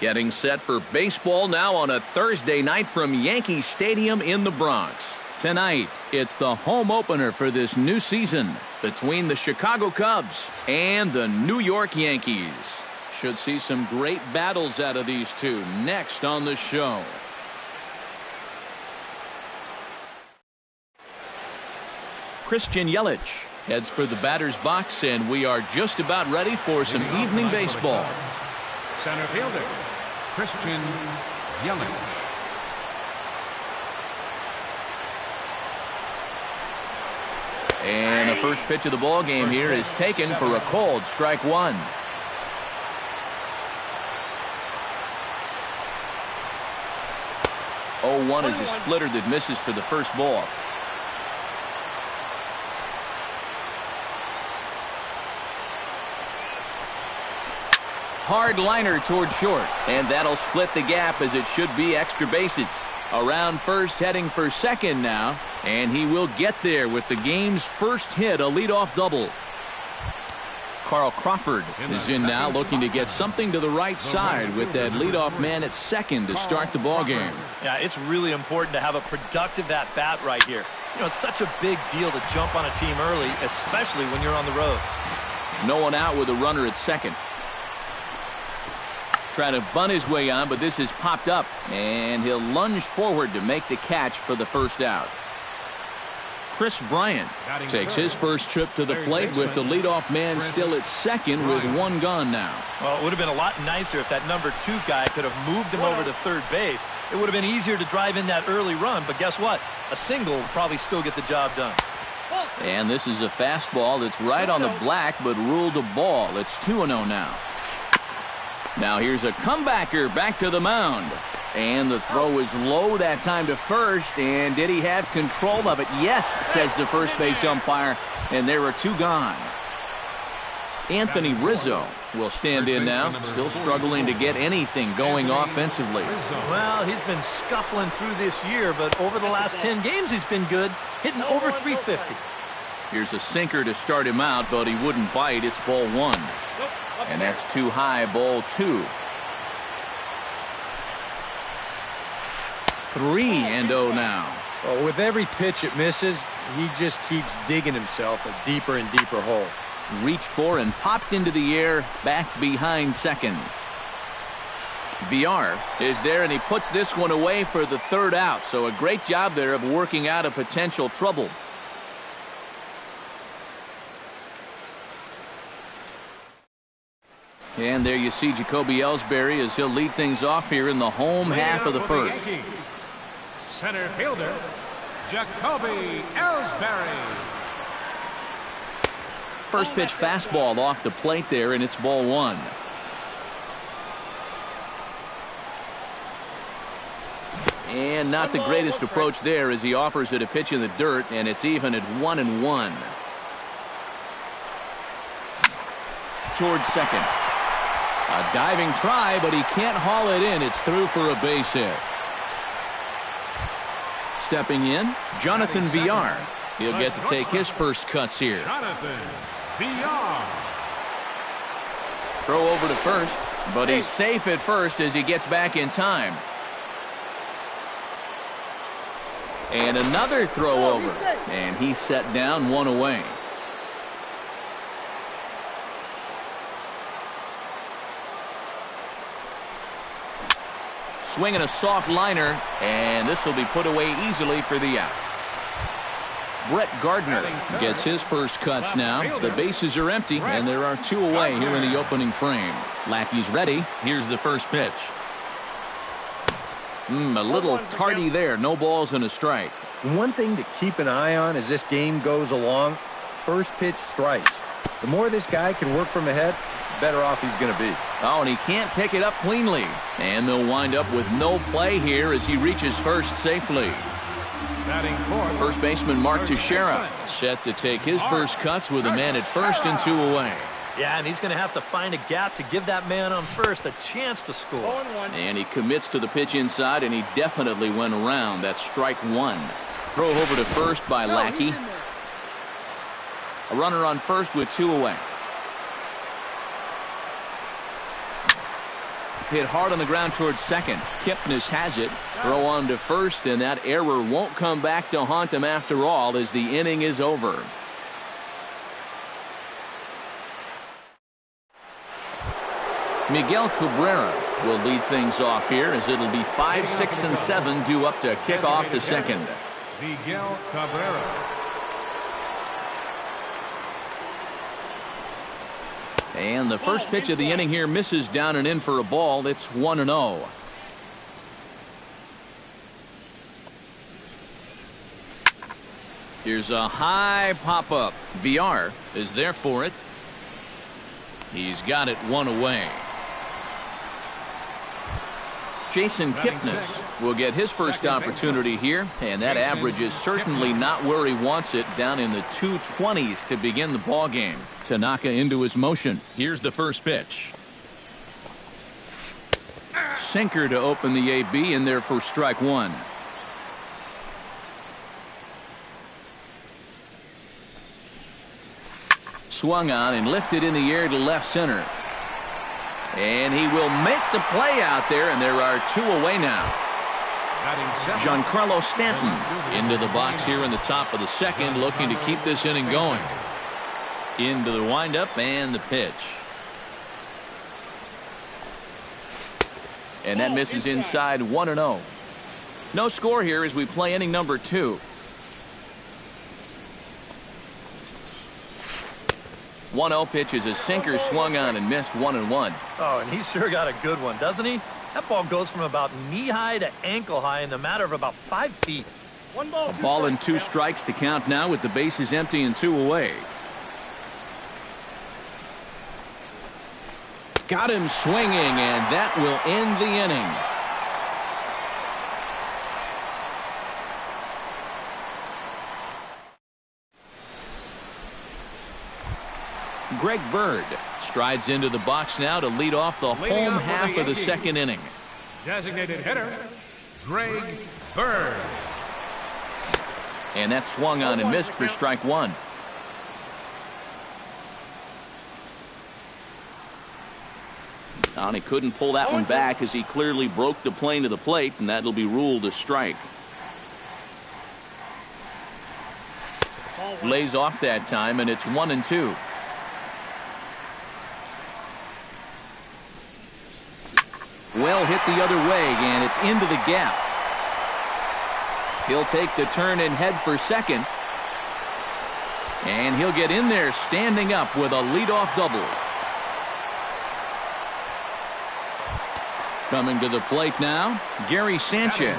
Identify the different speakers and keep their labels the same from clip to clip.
Speaker 1: Getting set for baseball now on a Thursday night from Yankee Stadium in the Bronx. Tonight, it's the home opener for this new season between the Chicago Cubs and the New York Yankees. Should see some great battles out of these two next on the show. Christian Yelich heads for the batter's box, and we are just about ready for some evening baseball.
Speaker 2: Center fielder, Christian Yelich.
Speaker 1: And the first pitch of the ball game here is taken for a cold strike one. Oh, 1 is a splitter that misses for the first ball. Hard liner toward short, and that'll split the gap as it should be extra bases. Around first, heading for second now, and he will get there with the game's first hit, a leadoff double. Carl Crawford is in now, looking to get something to the right side with that leadoff man at second to start the ball game.
Speaker 3: Yeah, it's really important to have a productive at-bat right here. You know, it's such a big deal to jump on a team early, especially when you're on the road.
Speaker 1: No one out with a runner at second. Trying to bunt his way on, but this has popped up, and he'll lunge forward to make the catch for the first out. Chris Bryant takes his first trip to the plate with the leadoff man still at second with one gone now.
Speaker 3: Well, it would have been a lot nicer if that number 2 guy could have moved him over to third base. It would have been easier to drive in that early run, but guess what? A single will probably still get the job done.
Speaker 1: And this is a fastball that's right on the black, but ruled a ball. It's 2-0 now. Now here's a comebacker back to the mound. And the throw is low that time to first. And did he have control of it? Yes, says the first base umpire. And there are 2 gone. Anthony Rizzo will stand in now. Still struggling to get anything going offensively.
Speaker 3: Well, he's been scuffling through this year, but over the last 10 games he's been good, hitting over 350.
Speaker 1: Here's a sinker to start him out, but he wouldn't bite. It's ball 1. And that's too high, ball 2. 3-0 now.
Speaker 4: Well, with every pitch it misses, he just keeps digging himself a deeper and deeper hole.
Speaker 1: Reached for and popped into the air, back behind second. VR is there, and he puts this one away for the third out. So a great job there of working out a potential trouble. And there you see Jacoby Ellsbury as he'll lead things off here in the home half of the first.
Speaker 2: Center fielder, Jacoby Ellsbury.
Speaker 1: First pitch fastball off the plate there, and it's ball 1. And not the greatest approach there as he offers it a pitch in the dirt, and it's even at 1-1. Towards second. A diving try, but he can't haul it in. It's through for a base hit. Stepping in, Jonathan VR. He'll get to take his first cuts here.
Speaker 2: Jonathan VR.
Speaker 1: Throw over to first, but he's safe at first as he gets back in time. And another throw over, and he's set down, 1 away. Swinging a soft liner, and this will be put away easily for the out. Brett Gardner gets his first cuts now. The bases are empty, and there are 2 away here in the opening frame. Lackey's ready. Here's the first pitch. A little tardy there. No balls and a strike.
Speaker 4: One thing to keep an eye on as this game goes along, first pitch strikes. The more this guy can work from ahead, the better off he's going to be.
Speaker 1: Oh, and he can't pick it up cleanly. And they'll wind up with no play here as he reaches first safely. First baseman Mark Teixeira set to take his first cuts with a man at first and 2 away.
Speaker 3: Yeah, and he's going to have to find a gap to give that man on first a chance to score.
Speaker 1: And he commits to the pitch inside, and he definitely went around. That's strike 1. Throw over to first by Lackey. A runner on first with 2 away. hit hard on the ground towards second. Kipnis has it. Throw on to first, and that error won't come back to haunt him after all as the inning is over. Miguel Cabrera will lead things off here as it'll be 5, 6, and 7 due up to kick off the second.
Speaker 2: Miguel Cabrera.
Speaker 1: And the first pitch of the inning here misses down and in for a ball. It's 1-0. Here's a high pop-up. VR is there for it. He's got it one away. Jason Kipnis will get his first opportunity here, and that average is certainly not where he wants it, down in the 220s to begin the ball game. Tanaka into his motion. Here's the first pitch. Sinker to open the AB, in there for strike one. Swung on and lifted in the air to left center. And he will make the play out there, and there are two away now. Giancarlo Stanton into the box here in the top of the second, looking to keep this inning going. Into the windup and the pitch. And that misses inside. 1-0. No score here as we play inning number 2. 1-0 pitch is a sinker swung on and missed 1-1.
Speaker 3: Oh, and he sure got a good one, doesn't he? That ball goes from about knee-high to ankle-high in the matter of about 5 feet.
Speaker 2: One ball,
Speaker 1: a ball and 2 strikes, the count now with the bases empty and 2 away. Got him swinging, and that will end the inning. Greg Bird strides into the box now to lead off the home half of the second inning.
Speaker 2: Designated hitter, Greg Bird.
Speaker 1: And that swung on and missed for strike one. And he couldn't pull that one back as he clearly broke the plane to the plate, and that'll be ruled a strike. Lays off that time, and it's 1-2. Well hit the other way, and it's into the gap. He'll take the turn and head for second. And he'll get in there standing up with a leadoff double. Coming to the plate now, Gary Sanchez.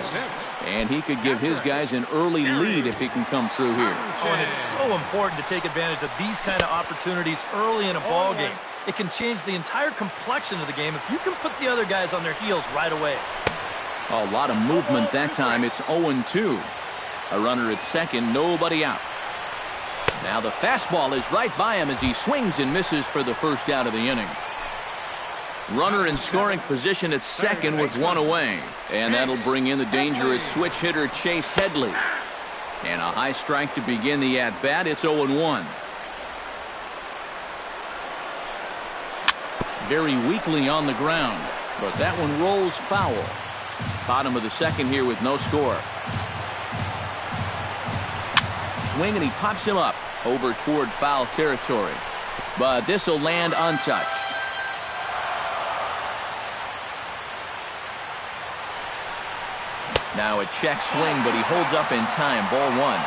Speaker 1: And he could give his guys an early lead if he can come through here.
Speaker 3: Oh, and it's so important to take advantage of these kind of opportunities early in a ball game. It can change the entire complexion of the game if you can put the other guys on their heels right away.
Speaker 1: A lot of movement that time. It's 0-2. A runner at second, nobody out. Now the fastball is right by him as he swings and misses for the first out of the inning. Runner in scoring position at second with 1 away. And that'll bring in the dangerous switch hitter Chase Headley. And a high strike to begin the at-bat. It's 0-1. Very weakly on the ground, but that one rolls foul. Bottom of the second here with no score. Swing, and he pops him up over toward foul territory. But this will land untouched. Now a check swing, but he holds up in time. Ball 1.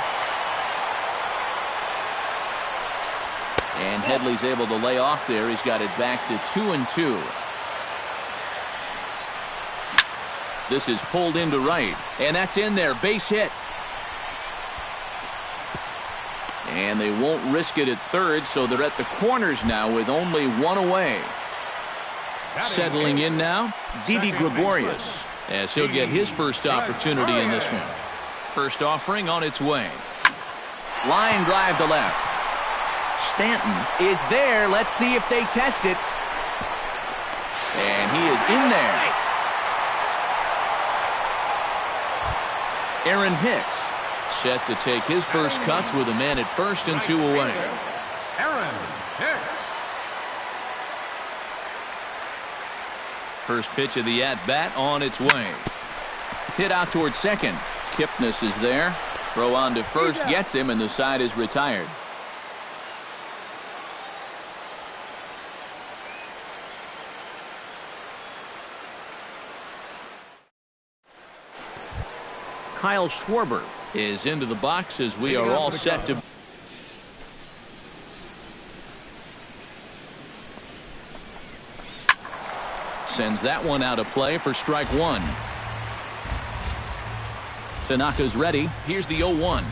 Speaker 1: And Headley's able to lay off there. He's got it back to 2-2. This is pulled into right. And that's in there. Base hit. And they won't risk it at third, so they're at the corners now with only 1 away. Settling in now, Didi Gregorius, as he'll get his first opportunity in this one. First offering on its way. Line drive to left. Stanton is there. Let's see if they test it. And he is in there. Aaron Hicks set to take his first cuts with a man at first and 2 away.
Speaker 2: Aaron Hicks.
Speaker 1: First pitch of the at-bat on its way. Hit out towards second. Kipnis is there. Throw on to first gets him, and the side is retired. Kyle Schwarber is into the box as we are all set to. Sends that one out of play for strike one. Tanaka's ready. Here's the 0-1.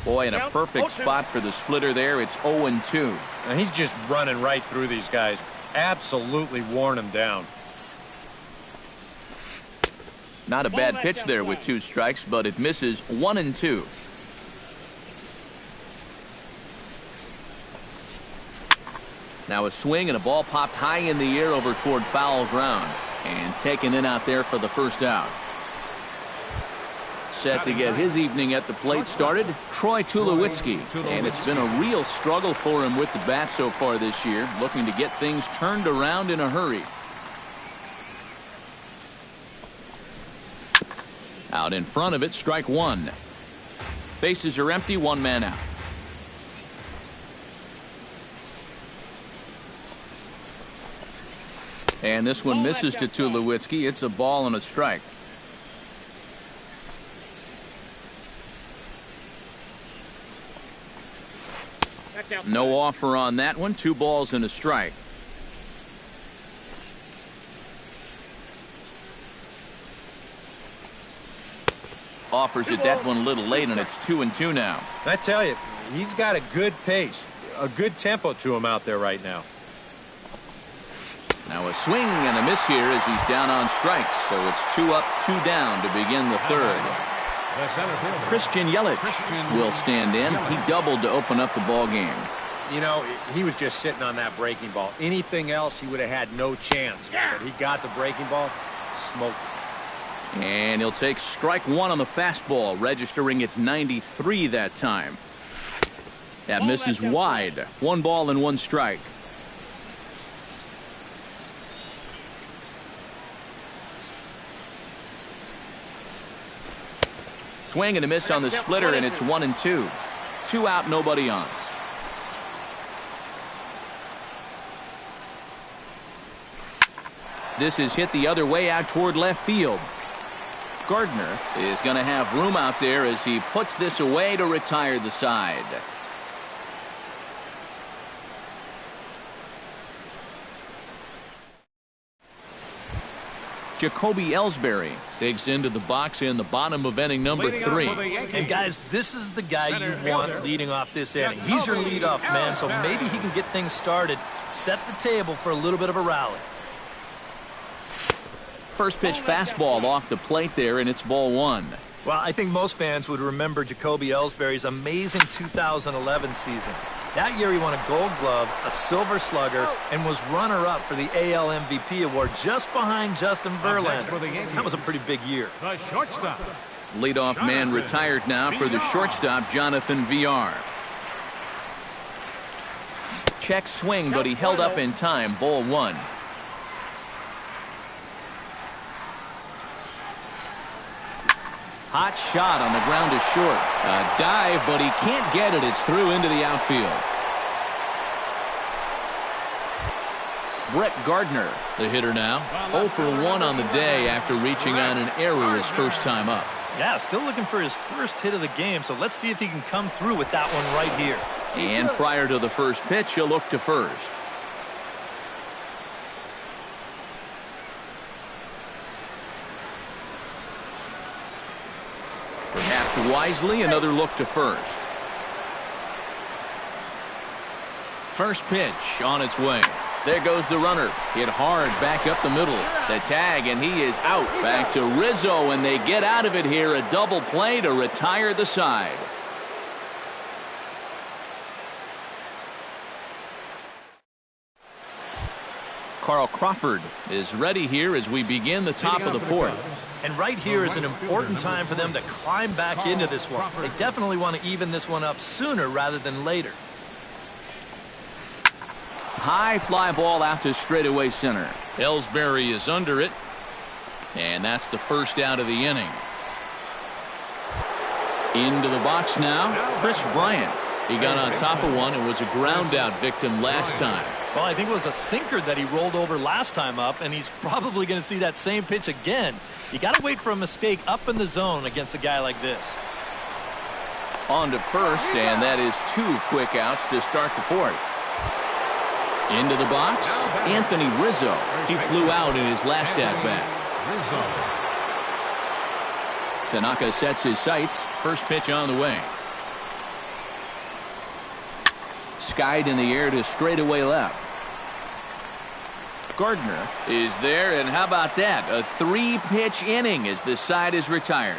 Speaker 1: Boy, in a perfect spot for the splitter there. It's 0-2.
Speaker 4: And he's just running right through these guys. Absolutely worn them down.
Speaker 1: Not a bad pitch there with 2 strikes, but it misses 1-2. Now a swing and a ball popped high in the air over toward foul ground and taken in out there for the first out. Set to get his evening at the plate started, Troy Tulowitzki. And it's been a real struggle for him with the bat so far this year, looking to get things turned around in a hurry. Out in front of it, strike one. Bases are empty, 1 man out. And this one misses to Tulowitzki. It's a ball and a strike. No offer on that one. 2 balls and a strike. Offers it that one a little late, and it's 2-2 now.
Speaker 4: I tell you, he's got a good pace, a good tempo to him out there right now.
Speaker 1: Now a swing and a miss here as he's down on strikes. So it's 2 up, 2 down to begin the third. Christian Yelich will stand in. He doubled to open up the ball game.
Speaker 4: You know, he was just sitting on that breaking ball. Anything else, he would have had no chance. But he got the breaking ball, smoked it.
Speaker 1: And he'll take strike one on the fastball, registering at 93 that time. That misses wide. 1 ball and 1 strike. Swing and a miss on the splitter, and it's 1-2. 2 out, nobody on. This is hit the other way out toward left field. Gardner is going to have room out there as he puts this away to retire the side. Jacoby Ellsbury digs into the box in the bottom of inning number 3.
Speaker 3: And guys, this is the guy you want leading off this inning. He's your leadoff man, so maybe he can get things started, set the table for a little bit of a rally.
Speaker 1: First pitch fastball off the plate there, and it's ball 1.
Speaker 3: Well, I think most fans would remember Jacoby Ellsbury's amazing 2011 season. That year he won a Gold Glove, a Silver Slugger, and was runner-up for the AL MVP award just behind Justin Verlander. That was a pretty big year.
Speaker 2: The shortstop.
Speaker 1: Leadoff man retired now for the shortstop, Jonathan VR. Check swing, but he held up in time, ball 1. Hot shot on the ground to short. A dive, but he can't get it. It's through into the outfield. Brett Gardner, the hitter now. 0 for 1 on the day after reaching on an error his first time up.
Speaker 3: Yeah, still looking for his first hit of the game, so let's see if he can come through with that one right here.
Speaker 1: And prior to the first pitch, he'll look to first. Perhaps wisely, another look to first. First pitch on its way. There goes the runner. Hit hard back up the middle. The tag, and he is out. Back to Rizzo, and they get out of it here. A double play to retire the side. Carl Crawford is ready here as we begin the top of the 4th.
Speaker 3: And right here is an important time for them to climb back into this one. They definitely want to even this one up sooner rather than later.
Speaker 1: High fly ball out to straightaway center. Ellsbury is under it. And that's the first out of the inning. Into the box now, Chris Bryant. He got on top of one and was a ground out victim last time.
Speaker 3: Well, I think it was a sinker that he rolled over last time up, and he's probably going to see that same pitch again. You got to wait for a mistake up in the zone against a guy like this.
Speaker 1: On to first, and that is 2 quick outs to start the 4th. Into the box, Anthony Rizzo. He flew out in his last at-bat. Tanaka sets his sights. First pitch on the way. Skied in the air to straightaway left. Gardner is there, and how about that? A 3-pitch inning as the side is retired.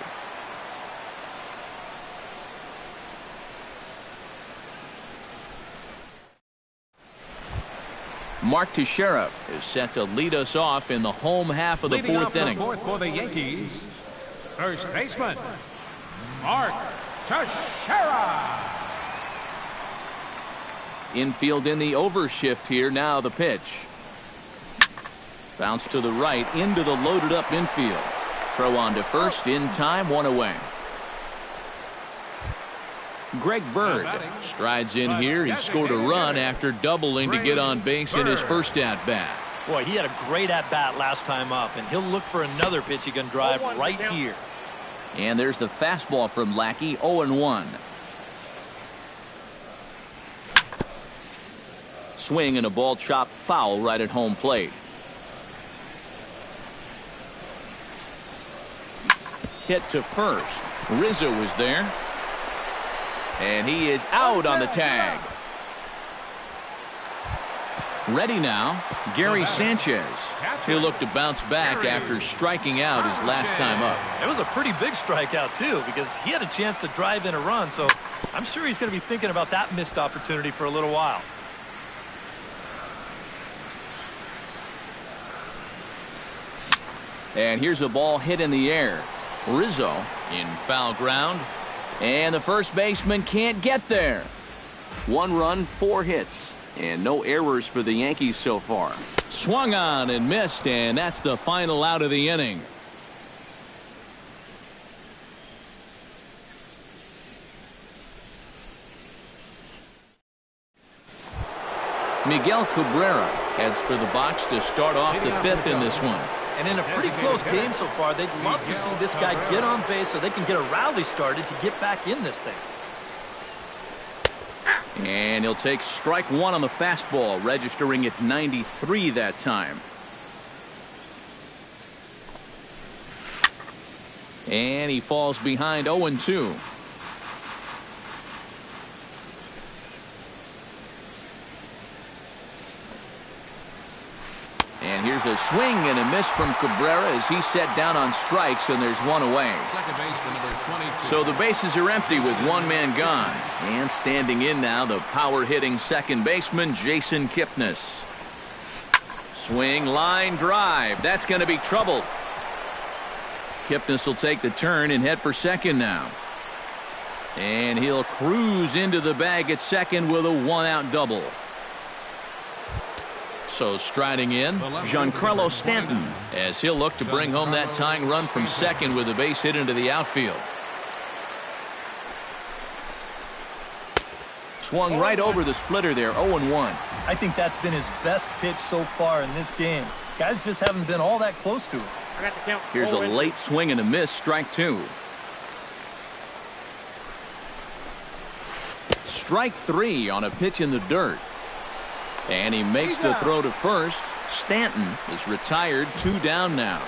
Speaker 1: Mark Teixeira is set to lead us off in the home half of the 4th inning.
Speaker 2: Fourth for the Yankees, first baseman, Mark Teixeira.
Speaker 1: Infield in the overshift here. Now the pitch. Bounce to the right into the loaded up infield. Throw on to first in time, 1 away. Greg Bird strides in here. He scored a run after doubling to get on base in his first at-bat.
Speaker 3: Boy, he had a great at-bat last time up, and he'll look for another pitch he can drive right here.
Speaker 1: And there's the fastball from Lackey, 0-1. Swing and a ball chopped foul right at home plate. Hit to first. Rizzo is there. And he is out on the tag. Ready now, Gary Sanchez. He'll look to bounce back after striking out his last time up.
Speaker 3: It was a pretty big strikeout, too, because he had a chance to drive in a run, so I'm sure he's going to be thinking about that missed opportunity for a little while.
Speaker 1: And here's a ball hit in the air. Rizzo in foul ground. And the first baseman can't get there. 1 run, 4 hits. And no errors for the Yankees so far. Swung on and missed, and that's the final out of the inning. Miguel Cabrera heads for the box to start off the 5th in this one.
Speaker 3: And in a pretty close game so far, they'd love to see this guy get on base so they can get a rally started to get back in this thing.
Speaker 1: And he'll take strike 1 on the fastball, registering at 93 that time. And he falls behind 0-2. And here's a swing and a miss from Cabrera as he's set down on strikes, and there's 1 away. So the bases are empty with 1 man gone. And standing in now, the power-hitting second baseman, Jason Kipnis. Swing, line drive. That's going to be trouble. Kipnis will take the turn and head for second now. And he'll cruise into the bag at second with a 1-out double. So striding in, Giancarlo Stanton, as he'll look to bring home that tying run from second with a base hit into the outfield. Swung right over the splitter there, 0-1.
Speaker 3: I think that's been his best pitch so far in this game. Guys just haven't been all that close to it.
Speaker 1: Here's a late swing and a miss, strike 2. Strike 3 on a pitch in the dirt. And he makes the throw to first. Stanton is retired, 2 down now.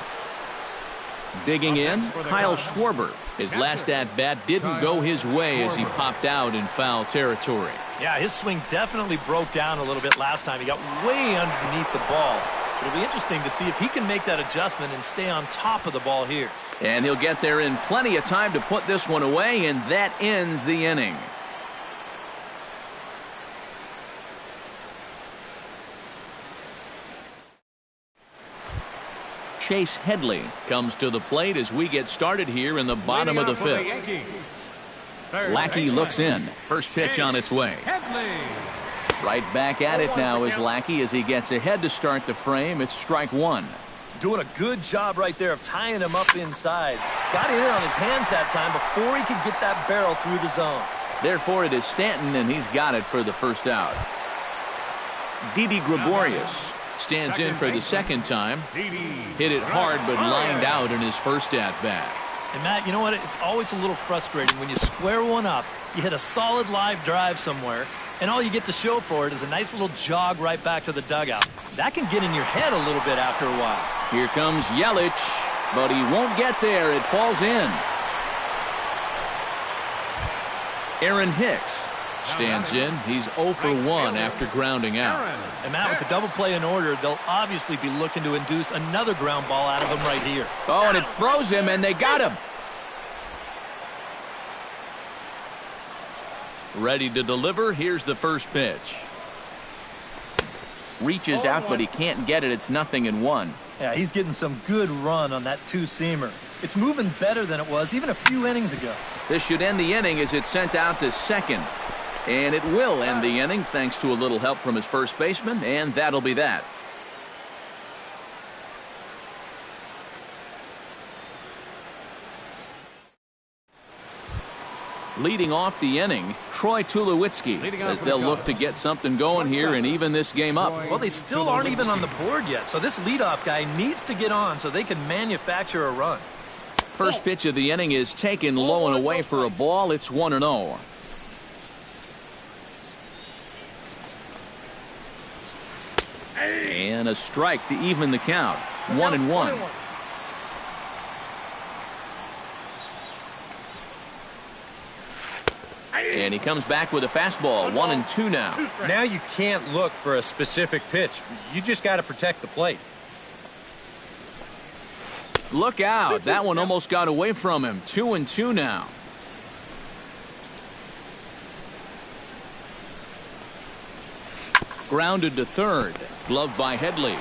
Speaker 1: Digging in, Kyle Schwarber. His last at-bat didn't go his way as he popped out in foul territory.
Speaker 3: Yeah, his swing definitely broke down a little bit last time. He got way underneath the ball. It'll be interesting to see if he can make that adjustment and stay on top of the ball here.
Speaker 1: And he'll get there in plenty of time to put this one away, and that ends the inning. Chase Headley comes to the plate as we get started here in the bottom of the 5th. Lackey looks in. First pitch on its way. Right back at it now is Lackey as he gets ahead to start the frame. It's strike one.
Speaker 3: Doing a good job right there of tying him up inside. Got it in on his hands that time before he could get that barrel through the zone.
Speaker 1: Therefore, it is Stanton, and he's got it for the first out. Didi Gregorius stands in for the second time. Hit it hard, but lined out in his first at-bat.
Speaker 3: And, Matt, you know what? It's always a little frustrating when you square one up, you hit a solid live drive somewhere, and all you get to show for it is a nice little jog right back to the dugout. That can get in your head a little bit after a while.
Speaker 1: Here comes Yelich, but he won't get there. It falls in. Aaron Hicks stands in. He's 0 for 1 after grounding out.
Speaker 3: And Matt, with the double play in order, they'll obviously be looking to induce another ground ball out of him right here.
Speaker 1: Oh, and it froze him, and they got him. Ready to deliver. Here's the first pitch. Reaches out, but he can't get it. It's 0-1.
Speaker 3: Yeah, he's getting some good run on that two-seamer. It's moving better than it was even a few innings ago.
Speaker 1: This should end the inning as it's sent out to second. And it will end the inning thanks to a little help from his first baseman, and that'll be that. Leading off the inning, Troy Tulowitzki, as they'll look to get something going here and even this game up.
Speaker 3: Well, they still aren't even on the board yet, so this leadoff guy needs to get on so they can manufacture a run.
Speaker 1: First pitch of the inning is taken low and away for a ball. It's 1-0. And a strike to even the count. 1-1. And he comes back with a fastball. 1-2 now.
Speaker 4: Now you can't look for a specific pitch. You just got to protect the plate.
Speaker 1: Look out. That one almost got away from him. 2-2 now. Grounded to third. Gloved by Headley.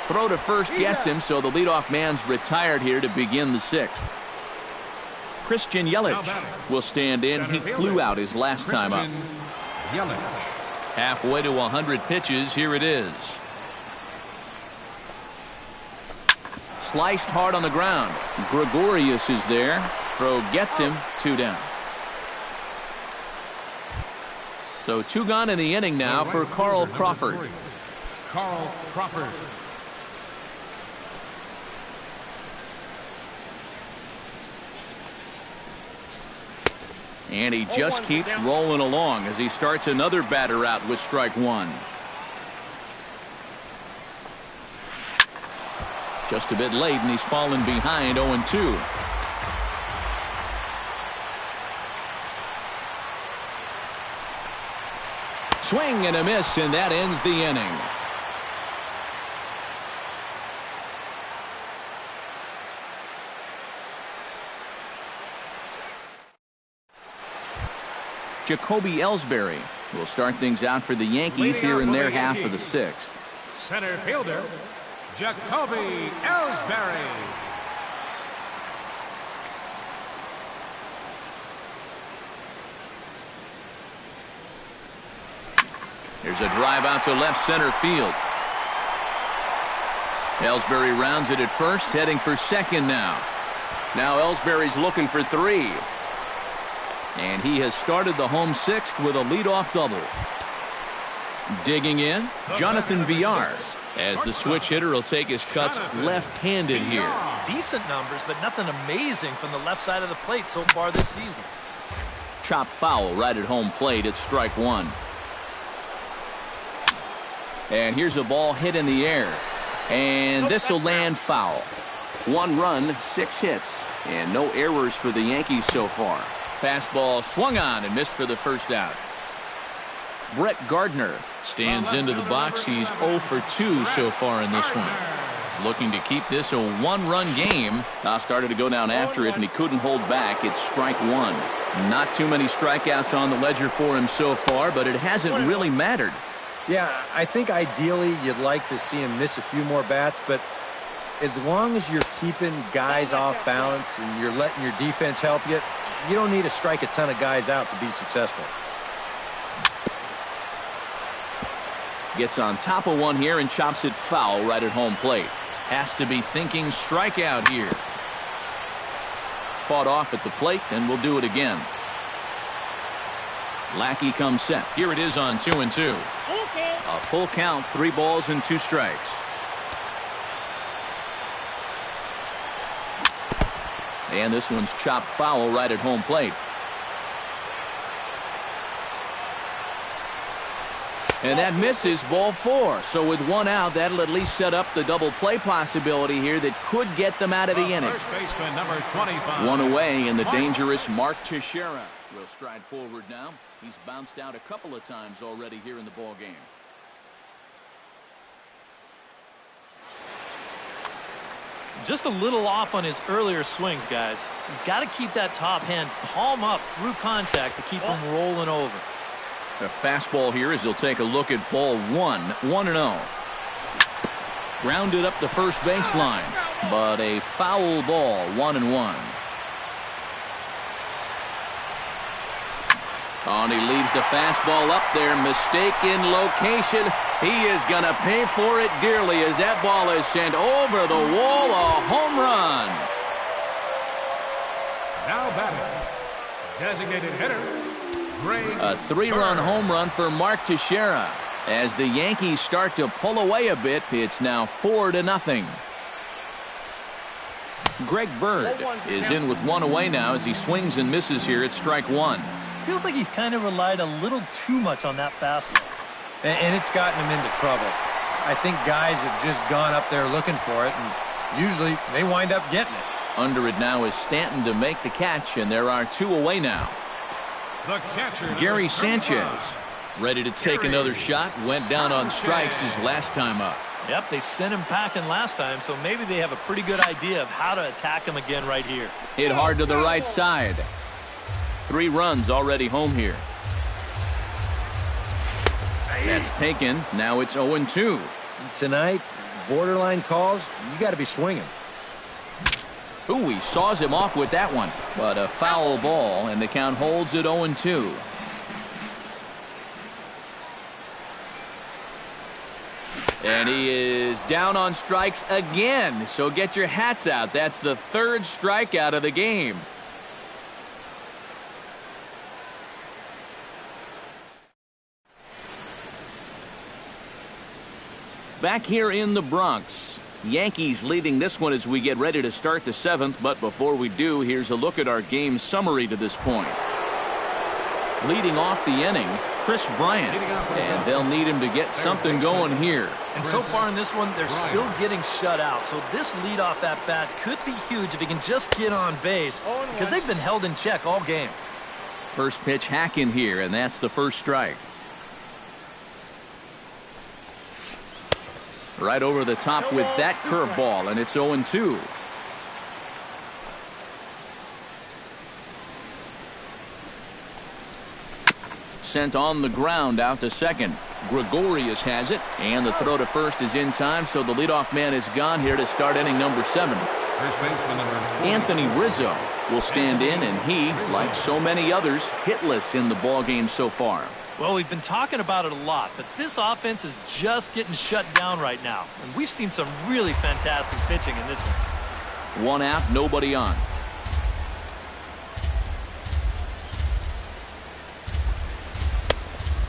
Speaker 1: Throw to first gets him, so the leadoff man's retired here to begin the sixth. Christian Yelich will stand in. He flew out his last time up. Halfway to 100 pitches. Here it is. Sliced hard on the ground. Gregorius is there. Throw gets him. 2 down. So 2 gone in the inning now for Carl Crawford.
Speaker 2: Carl Crawford.
Speaker 1: And he just keeps rolling along as he starts another batter out with strike one. Just a bit late, and he's fallen behind 0-2. Swing and a miss, and that ends the inning. Jacoby Ellsbury will start things out for the Yankees here in their half of the sixth.
Speaker 2: Center fielder, Jacoby Ellsbury.
Speaker 1: Here's a drive out to left center field. Ellsbury rounds it at first, heading for second now. Now Ellsbury's looking for 3. And he has started the home sixth with a leadoff double. Digging in, Jonathan Villar, as the switch hitter will take his cuts left-handed here.
Speaker 3: Decent numbers, but nothing amazing from the left side of the plate so far this season.
Speaker 1: Chop foul right at home plate. It's strike one. And here's a ball hit in the air. And this will land foul. 1 run, 6 hits, and no errors for the Yankees so far. Fastball swung on and missed for the first out. Brett Gardner stands into the box. He's 0 for 2 so far in this one. Looking to keep this a 1-run game. Started to go down after it, and he couldn't hold back. It's strike one. Not too many strikeouts on the ledger for him so far, but it hasn't really mattered.
Speaker 4: Yeah, I think ideally you'd like to see him miss a few more bats, but as long as you're keeping guys off balance and you're letting your defense help you, you don't need to strike a ton of guys out to be successful.
Speaker 1: Gets on top of one here and chops it foul right at home plate. Has to be thinking strikeout here. Fought off at the plate, and will do it again. Lackey comes set. Here it is on 2-2. A full count, 3 balls and 2 strikes. And this one's chopped foul right at home plate. And that misses, ball 4. So with 1 out, that'll at least set up the double play possibility here that could get them out of the inning.
Speaker 2: First baseman, number 25.
Speaker 1: 1 away, and the dangerous Mark Teixeira will stride forward now. He's bounced out a couple of times already here in the ball game.
Speaker 3: Just a little off on his earlier swings, guys. You've got to keep that top hand palm up through contact to keep him rolling over.
Speaker 1: A fastball here as he'll take a look at ball 1, 1-0. Grounded up the first baseline, but a foul ball, 1-1. Oh, and he leaves the fastball up there. Mistaken location. He is going to pay for it dearly as that ball is sent over the wall. A home run.
Speaker 2: Now batting, designated hitter,
Speaker 1: a 3-run home run for Mark Teixeira. As the Yankees start to pull away a bit, it's now 4-0. Greg Bird is in with 1 away now as he swings and misses here at strike 1.
Speaker 3: Feels like he's kind of relied a little too much on that fastball.
Speaker 4: And it's gotten him into trouble. I think guys have just gone up there looking for it, and usually they wind up getting it.
Speaker 1: Under it now is Stanton to make the catch, and there are 2 away now.
Speaker 2: the catcher,
Speaker 1: Gary Sanchez ready to take another shot. Went down on strikes his last time up.
Speaker 3: Yep, they sent him packing last time, so maybe they have a pretty good idea of how to attack him again right here.
Speaker 1: Hit hard to the right side. 3 runs already home here. That's taken. Now it's 0-2.
Speaker 4: Tonight, borderline calls, you got to be swinging.
Speaker 1: Ooh, he saws him off with that one. But a foul ball, and the count holds at 0-2. And he is down on strikes again. So get your hats out. That's the 3rd strikeout of the game. Back here in the Bronx, Yankees leading this one as we get ready to start the 7th. But before we do, here's a look at our game summary to this point. Leading off the inning, Chris Bryant, and they'll need him to get something going here.
Speaker 3: And so far in this one, they're still getting shut out. So this leadoff at bat could be huge if he can just get on base, because they've been held in check all game.
Speaker 1: First pitch hack in here, and that's the first strike. Right over the top with that curveball, and it's 0-2. Sent on the ground out to second. Gregorius has it, and the throw to first is in time, so the leadoff man is gone here to start inning number 7. Anthony Rizzo will stand in, and he, like so many others, hitless in the ball game so far.
Speaker 3: Well, we've been talking about it a lot, but this offense is just getting shut down right now. And we've seen some really fantastic pitching in this one.
Speaker 1: 1 out, nobody on.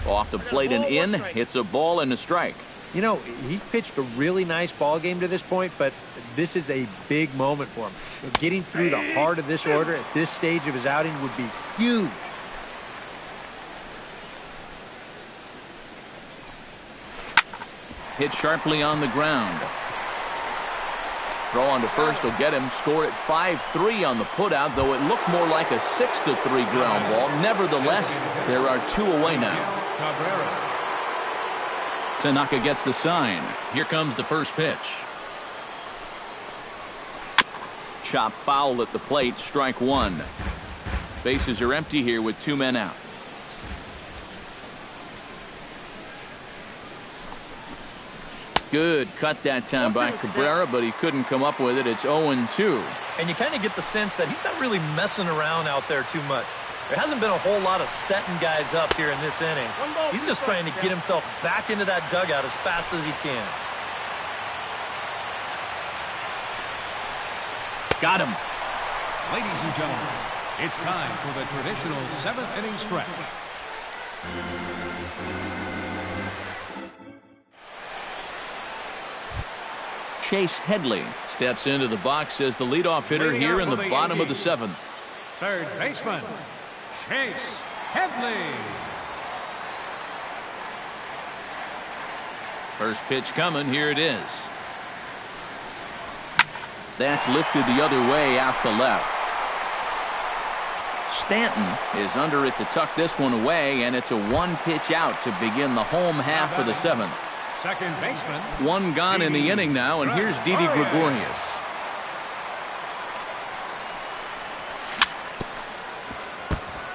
Speaker 1: Off the plate and in, hits a ball and a strike.
Speaker 4: You know, he's pitched a really nice ball game to this point, but this is a big moment for him. Getting through the heart of this order at this stage of his outing would be huge.
Speaker 1: Hit sharply on the ground. Throw on to first will get him. Score at 5-3 on the putout, though it looked more like a 6-3 ground ball. Nevertheless, there are 2 away now. Tanaka gets the sign. Here comes the first pitch. Chop foul at the plate, strike 1. Bases are empty here with 2 men out. Good cut that time by Cabrera, but he couldn't come up with it. It's 0-2.
Speaker 3: And you kind of get the sense that he's not really messing around out there too much. There hasn't been a whole lot of setting guys up here in this inning. He's just trying to get himself back into that dugout as fast as he can.
Speaker 1: Got him.
Speaker 2: Ladies and gentlemen, it's time for the traditional 7th inning stretch.
Speaker 1: Chase Headley steps into the box as the leadoff hitter here in the bottom of the 7th.
Speaker 2: Third baseman, Chase Headley.
Speaker 1: First pitch coming. Here it is. That's lifted the other way out to left. Stanton is under it to tuck this one away, and it's a one-pitch out to begin the home half of the 7th.
Speaker 2: Second baseman.
Speaker 1: One gone in the inning now, and here's Didi Gregorius.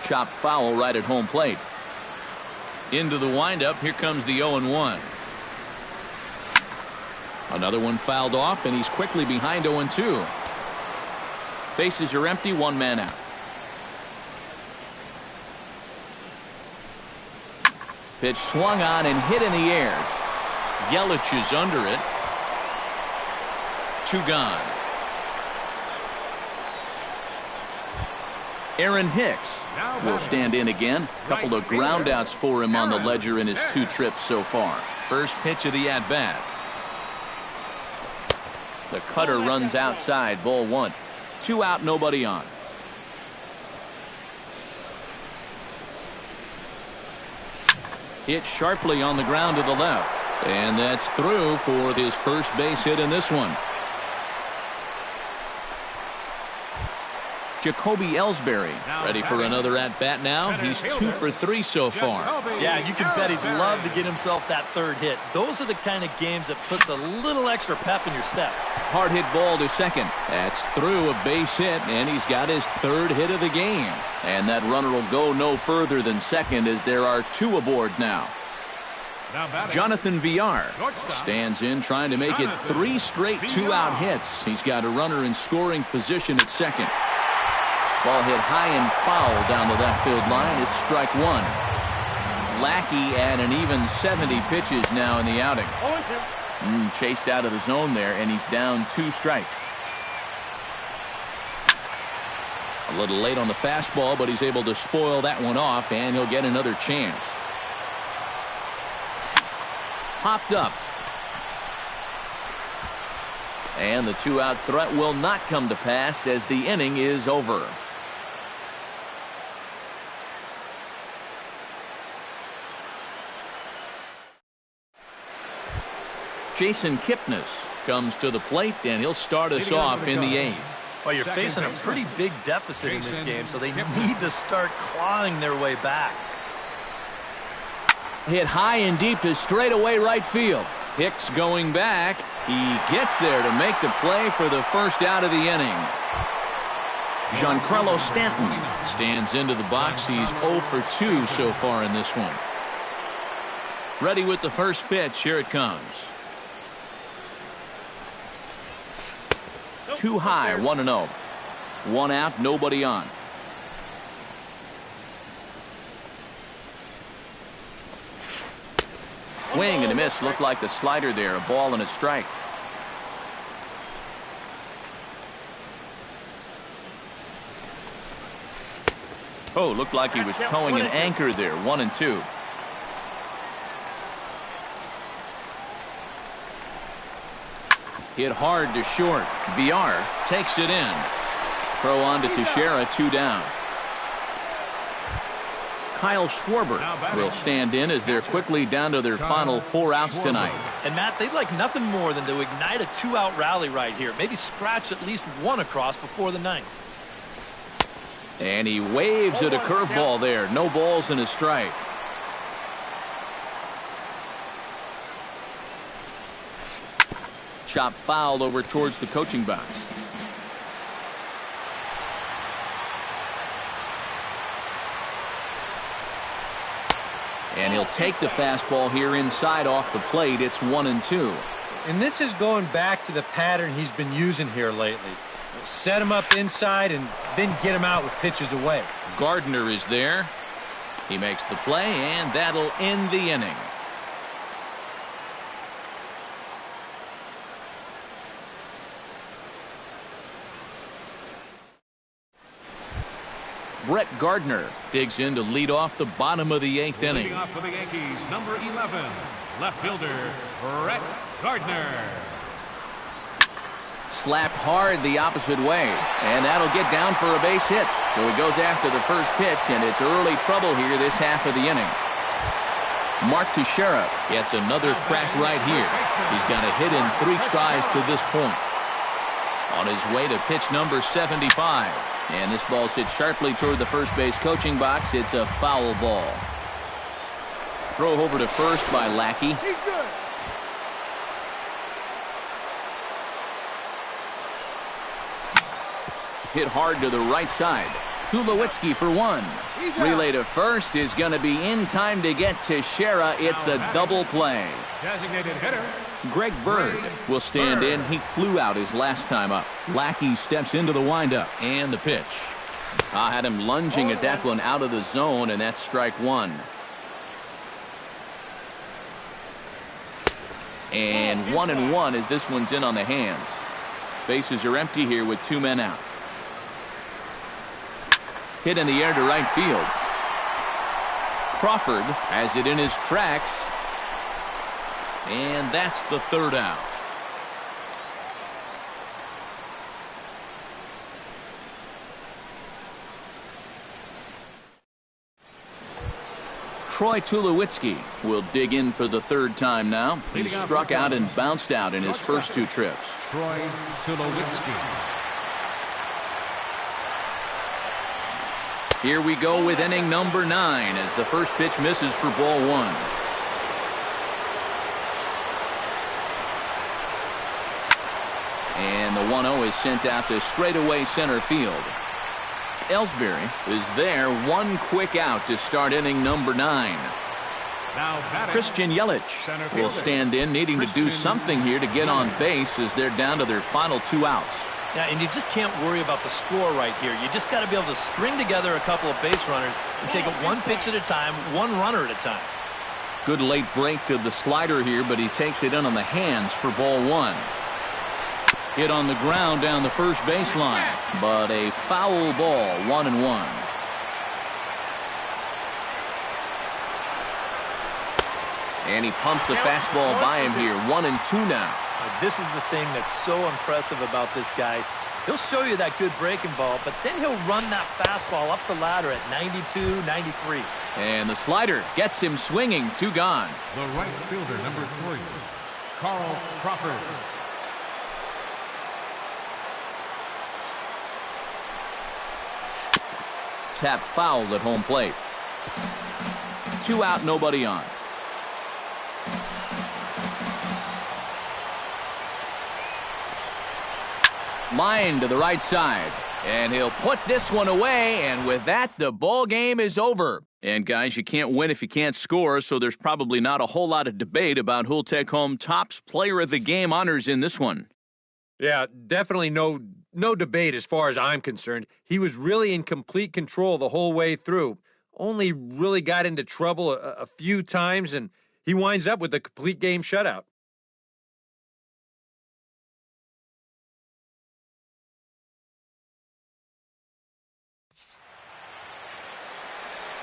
Speaker 1: Chopped foul right at home plate. Into the windup. Here comes the 0-1. Another one fouled off, and he's quickly behind 0-2. Bases are empty, one man out. Pitch swung on and hit in the air. Yelich is under it. Two gone. Aaron Hicks will stand in again. A couple of groundouts for him on the ledger in his 2 trips so far. First pitch of the at-bat. The cutter runs outside, ball 1. 2 out, nobody on. Hit sharply on the ground to the left. And that's through for his first base hit in this one. Jacoby Ellsbury ready for another at-bat now. He's 2 for 3 so far.
Speaker 3: Yeah, you can bet he'd love to get himself that third hit. Those are the kind of games that puts a little extra pep in your step.
Speaker 1: Hard hit ball to second. That's through, a base hit, and he's got his 3rd hit of the game. And that runner will go no further than second as there are 2 aboard now. Jonathan Villar stands in trying to make it 3 straight 2-out hits. He's got a runner in scoring position at second. Ball hit high and foul down the left field line. It's strike 1. Lackey at an even 70 pitches now in the outing. Chased out of the zone there, and he's down 2 strikes. A little late on the fastball, but he's able to spoil that one off, and he'll get another chance. Popped up. And the 2-out threat will not come to pass as the inning is over. Jason Kipnis comes to the plate, and he'll start us off in the 8th.
Speaker 3: Well, you're facing a pretty big deficit in this game, so they need to start clawing their way back.
Speaker 1: Hit high and deep to straightaway right field. Hicks going back. He gets there to make the play for the first out of the inning. Giancarlo Stanton stands into the box. He's 0 for 2 so far in this one. Ready with the first pitch. Here it comes. Too high, 1-0. 1 out, nobody on. Swing and a miss. Looked like the slider there. A ball and a strike. Oh, looked like he was towing an anchor there. 1-2. Hit hard to short. Villar takes it in. Throw on to Teixeira, 2 down. Kyle Schwarber will stand in as they're quickly down to their final 4 outs tonight.
Speaker 3: And Matt, they'd like nothing more than to ignite a 2-out rally right here. Maybe scratch at least 1 across before the 9th.
Speaker 1: And he waves at a curveball there. No balls and a strike. Chop fouled over towards the coaching box. And he'll take the fastball here inside off the plate. It's 1-2.
Speaker 4: And this is going back to the pattern he's been using here lately. Set him up inside and then get him out with pitches away.
Speaker 1: Gardner is there. He makes the play, and that'll end the inning. Brett Gardner digs in to lead off the bottom of the 8th inning.
Speaker 2: Leading off for the Yankees, number 11, left fielder, Brett Gardner.
Speaker 1: Slapped hard the opposite way, and that'll get down for a base hit. So he goes after the first pitch, and it's early trouble here this half of the inning. Mark Teixeira gets another crack right here. He's got a hit in 3 tries to this point. On his way to pitch number 75. And this ball hits sharply toward the first base coaching box. It's a foul ball. Throw over to first by Lackey.
Speaker 5: He's good.
Speaker 1: Hit hard to the right side. Tulowitzki for 1. Relay to first is going to be in time to get Teixeira. It's a double play.
Speaker 2: Designated hitter.
Speaker 1: Greg Bird will stand in. He flew out his last time up. Lackey steps into the windup and the pitch. I had him lunging at that one out of the zone, and that's strike 1. And 1-1 as this one's in on the hands. Bases are empty here with 2 men out. Hit in the air to right field. Crawford has it in his tracks. And that's the 3rd out. Troy Tulowitzki will dig in for the 3rd time now. He struck out and bounced out in his first 2 trips.
Speaker 2: Troy Tulowitzki.
Speaker 1: Here we go with inning number 9 as the first pitch misses for ball 1. And the 1-0 is sent out to straightaway center field. Ellsbury is there, 1 quick out to start inning number 9. Christian Yelich will stand in, needing to do something here to get on base as they're down to their final 2 outs.
Speaker 3: Yeah, and you just can't worry about the score right here. You just got to be able to string together a couple of base runners and take it 1 pitch at a time, 1 runner at a time.
Speaker 1: Good late break to the slider here, but he takes it in on the hands for ball 1. Hit on the ground down the first baseline, but a foul ball, 1-1. And he pumps the fastball by him here, 1-2 now.
Speaker 3: This is the thing that's so impressive about this guy. He'll show you that good breaking ball, but then he'll run that fastball up the ladder at 92, 93.
Speaker 1: And the slider gets him swinging, 2 gone.
Speaker 2: The right fielder, number 3, Carl Crawford.
Speaker 1: Tap fouled at home plate. 2 out, nobody on. Line to the right side, and he'll put this one away, and with that, the ball game is over. And guys, you can't win if you can't score, so there's probably not a whole lot of debate about who'll take home Topps Player of the Game honors in this one.
Speaker 4: Yeah, definitely no debate as far as I'm concerned. He was really in complete control the whole way through. Only really got into trouble a few times, and he winds up with a complete game shutout.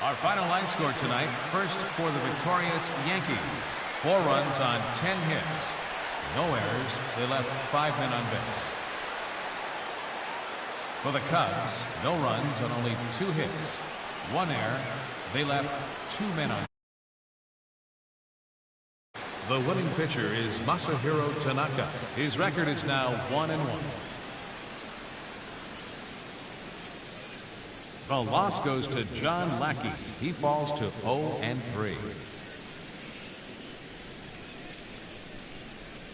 Speaker 2: Our final line score tonight, first for the victorious Yankees. 4 runs on 10 hits. No errors. They left 5 men on base. For the Cubs, no runs on only 2 hits. 1 error. They left 2 men on base. The winning pitcher is Masahiro Tanaka. His record is now 1-1. The loss goes to John Lackey. He falls to 0-3.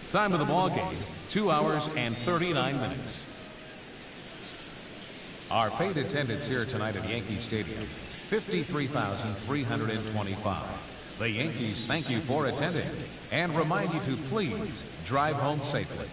Speaker 2: Time of the ball game, 2 hours and 39 minutes. Our paid attendance here tonight at Yankee Stadium, 53,325. The Yankees thank you for attending and remind you to please drive home safely.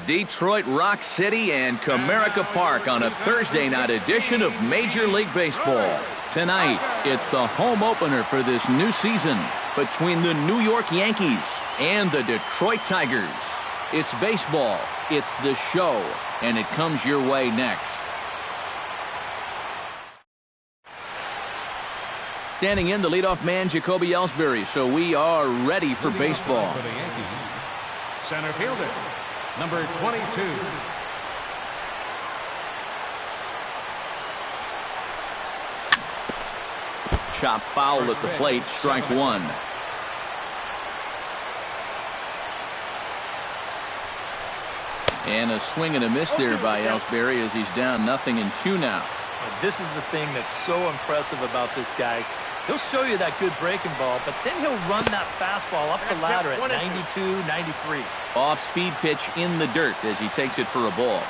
Speaker 1: Detroit Rock City and Comerica Park on a Thursday night edition of Major League Baseball. Tonight, it's the home opener for this new season between the New York Yankees and the Detroit Tigers. It's baseball, it's the show, and it comes your way next. Standing in, the leadoff man, Jacoby Ellsbury, so we are ready for baseball.
Speaker 2: For the Yankees, center fielder, number 22.
Speaker 1: Chop foul at the plate, strike one. And a swing and a miss there by Ellsbury as he's down 0-2 now.
Speaker 3: This is the thing that's so impressive about this guy. He'll show you that good breaking ball, but then he'll run that fastball up the ladder at 92, 93.
Speaker 1: Off-speed pitch in the dirt as he takes it for a ball.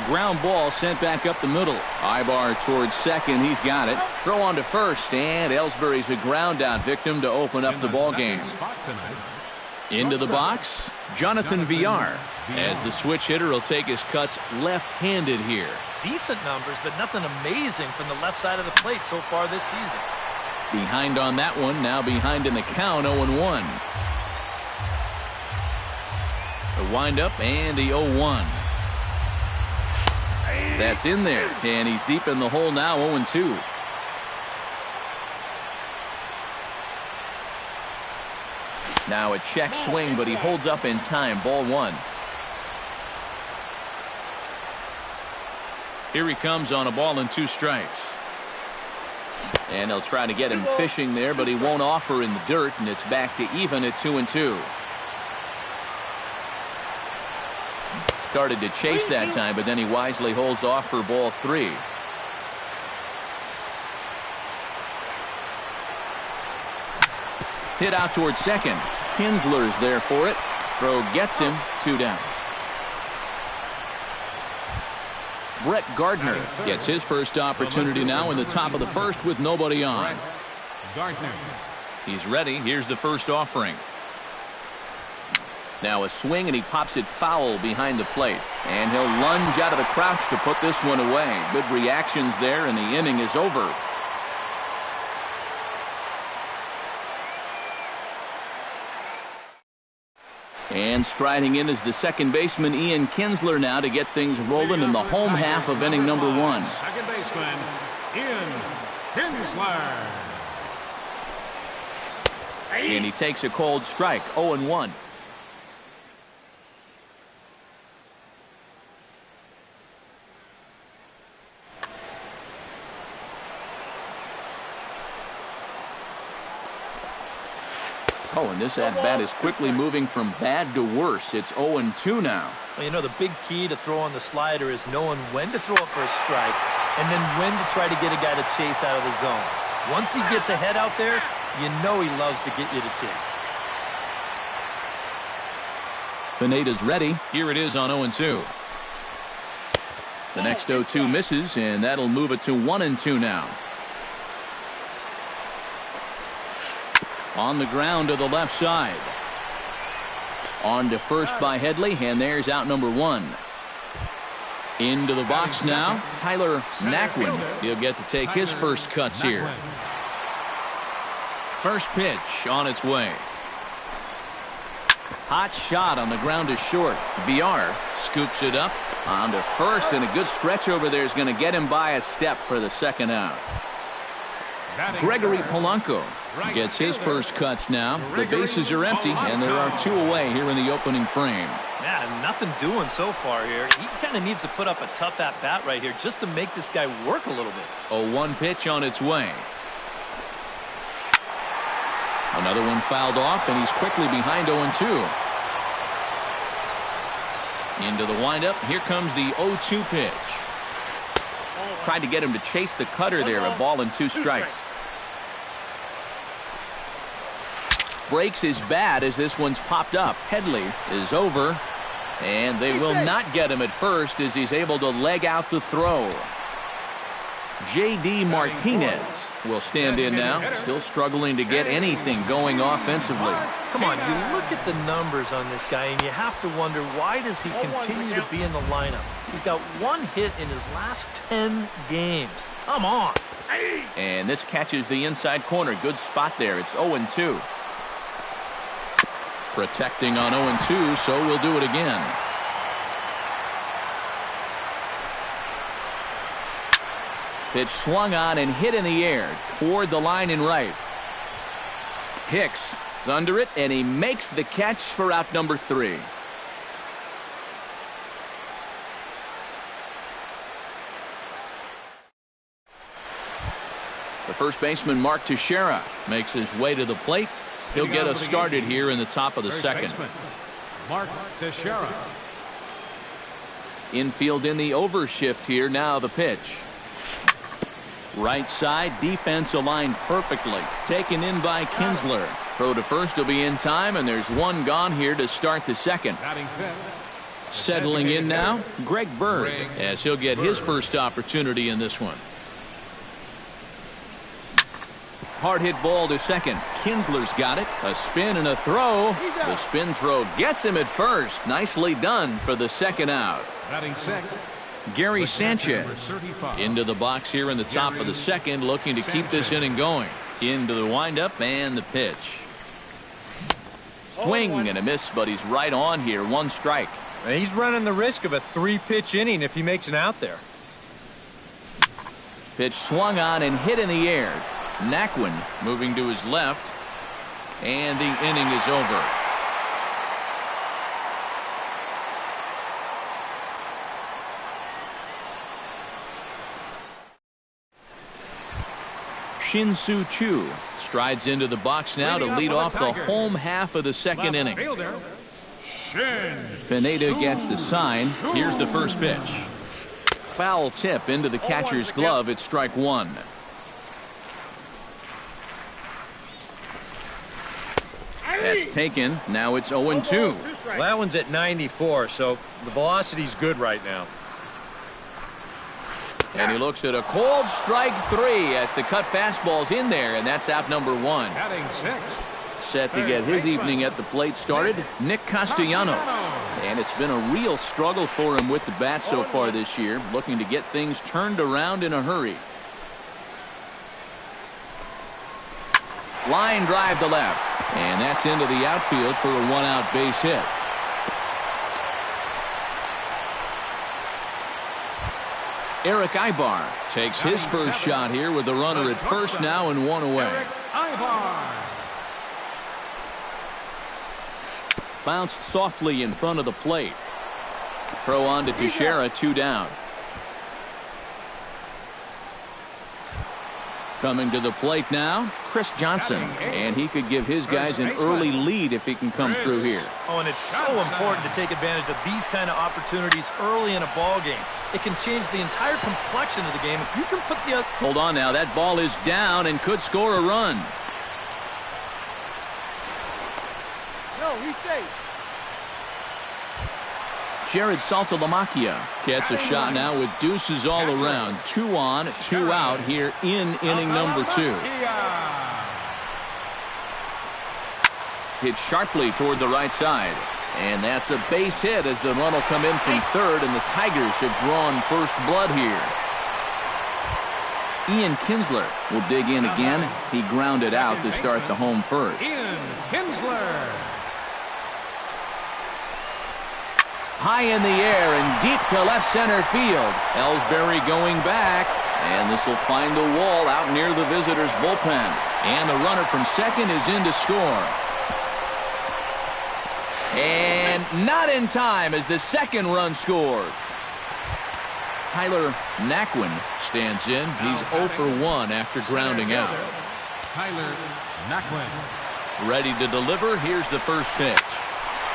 Speaker 1: Ground ball sent back up the middle. Ibar towards second. He's got it. Throw on to first, and Ellsbury's a ground-out victim to open up the ball game. Into the box, Jonathan Villar, as the switch hitter will take his cuts left-handed here.
Speaker 3: Decent numbers, but nothing amazing from the left side of the plate so far this season.
Speaker 1: Behind on that one, now behind in the count, 0-1. The windup and the 0-1. That's in there, and he's deep in the hole now, 0-2. Now a check swing, but he holds up in time, ball one. Here he comes on a ball and 2 strikes. And they'll try to get him fishing there, but he won't offer in the dirt, and it's back to even at 2-2. Started to chase that time, but then he wisely holds off for ball 3. Hit out towards second. Kinsler's there for it. Throw gets him, 2 down. Brett Gardner gets his first opportunity now in the top of the first with nobody on.
Speaker 2: Gardner.
Speaker 1: He's ready. Here's the first offering. Now a swing, and he pops it foul behind the plate. And he'll lunge out of the crouch to put this one away. Good reactions there, and the inning is over. And striding in is the second baseman, Ian Kinsler, now to get things rolling in the home half of inning number 1.
Speaker 2: Second baseman, Ian Kinsler.
Speaker 1: And he takes a cold strike, 0-1. Oh, and this at-bat is quickly moving from bad to worse. It's 0-2 now.
Speaker 3: Well, you know, the big key to throwing the slider is knowing when to throw it for a strike and then when to try to get a guy to chase out of the zone. Once he gets ahead out there, you know he loves to get you to chase.
Speaker 1: Pineda's ready. Here it is on 0-2. The next 0-2 misses, and that'll move it to 1-2 now. On the ground to the left side. On to first by Headley, and there's out number 1. Into the box now, Tyler Naquin. He'll get to take his first cuts here. First pitch on its way. Hot shot on the ground is short. Villar scoops it up on to first, and a good stretch over there is going to get him by a step for the second out. Gregory Polanco gets his first cuts now. The bases are empty, and there are 2 away here in the opening frame.
Speaker 3: Yeah, nothing doing so far here. He kind of needs to put up a tough at-bat right here just to make this guy work a little bit.
Speaker 1: 0-1 pitch on its way. Another one fouled off, and he's quickly behind 0-2. Into the windup. Here comes the 0-2 pitch. Tried to get him to chase the cutter there. A ball and 2 strikes. Breaks his bat as this one's popped up. Headley is over, and they will not get him at first as he's able to leg out the throw. J.D. Martinez will stand in now, still struggling to get anything going offensively.
Speaker 3: Come on, you look at the numbers on this guy, and you have to wonder, why does he continue to be in the lineup? He's got 1 hit in his last 10 games. Come on.
Speaker 1: And this catches the inside corner. Good spot there. It's 0-2. Protecting on 0-2, so we'll do it again. Pitch swung on and hit in the air toward the line and right. Hicks is under it, and he makes the catch for out number 3. The first baseman, Mark Teixeira, makes his way to the plate. He'll get us started here in the top of the second.
Speaker 2: Mark Teixeira.
Speaker 1: Infield in the overshift here. Now the pitch. Right side, defense aligned perfectly. Taken in by Kinsler. Throw to first will be in time, and there's one gone here to start the second. Settling in now, Greg Bird, as he'll get his first opportunity in this one. Hard hit ball to second. Kinsler's got it. A spin and a throw. The spin throw gets him at first. Nicely done for the second out.
Speaker 2: Batting sixth,
Speaker 1: Gary Sanchez into the box here in the top of the second, looking to keep this inning going. Into the windup and the pitch. Swing and a miss, but he's right on here. 1 strike.
Speaker 4: And he's running the risk of a 3-pitch inning if he makes an out there.
Speaker 1: Pitch swung on and hit in the air. Naquin moving to his left, and the inning is over. Shin-Soo Choo strides into the box now to lead off the home half of the second inning. Pineda gets the sign. Here's the first pitch. Foul tip into the catcher's glove. It's strike 1. That's taken. Now it's 0-2.
Speaker 4: Well, that one's at 94, so the velocity's good right now.
Speaker 1: And he looks at a cold strike 3 as the cut fastball's in there, and that's out number 1. Set to get his evening at the plate started, Nick Castellanos. And it's been a real struggle for him with the bat so far this year, looking to get things turned around in a hurry. Line drive to left, and that's into the outfield for a 1-out base hit. Eric Ibar takes his first shot here with the runner at first now and 1 away. Bounced softly in front of the plate. Throw on to Teixeira, 2 down. Coming to the plate now, Chris Johnson. And he could give his guys an early lead if he can come through here.
Speaker 3: Oh, and it's so important to take advantage of these kind of opportunities early in a ball game. It can change the entire complexion of the game if you can put the other...
Speaker 1: Hold on now, that ball is down and could score a run.
Speaker 5: No, he's safe.
Speaker 1: Jared Saltalamacchia gets a shot now with deuces all around. 2 on, 2 out here in inning number 2. Hit sharply toward the right side. And that's a base hit as the run will come in from third, and the Tigers have drawn first blood here. Ian Kinsler will dig in again. He grounded out to start the home first.
Speaker 2: Ian Kinsler.
Speaker 1: High in the air and deep to left center field. Ellsbury going back, and this will find the wall out near the visitors' bullpen. And the runner from second is in to score. And not in time as the second run scores. Tyler Naquin stands in. He's 0 for 1 after grounding out.
Speaker 2: Tyler Naquin.
Speaker 1: Ready to deliver. Here's the first pitch.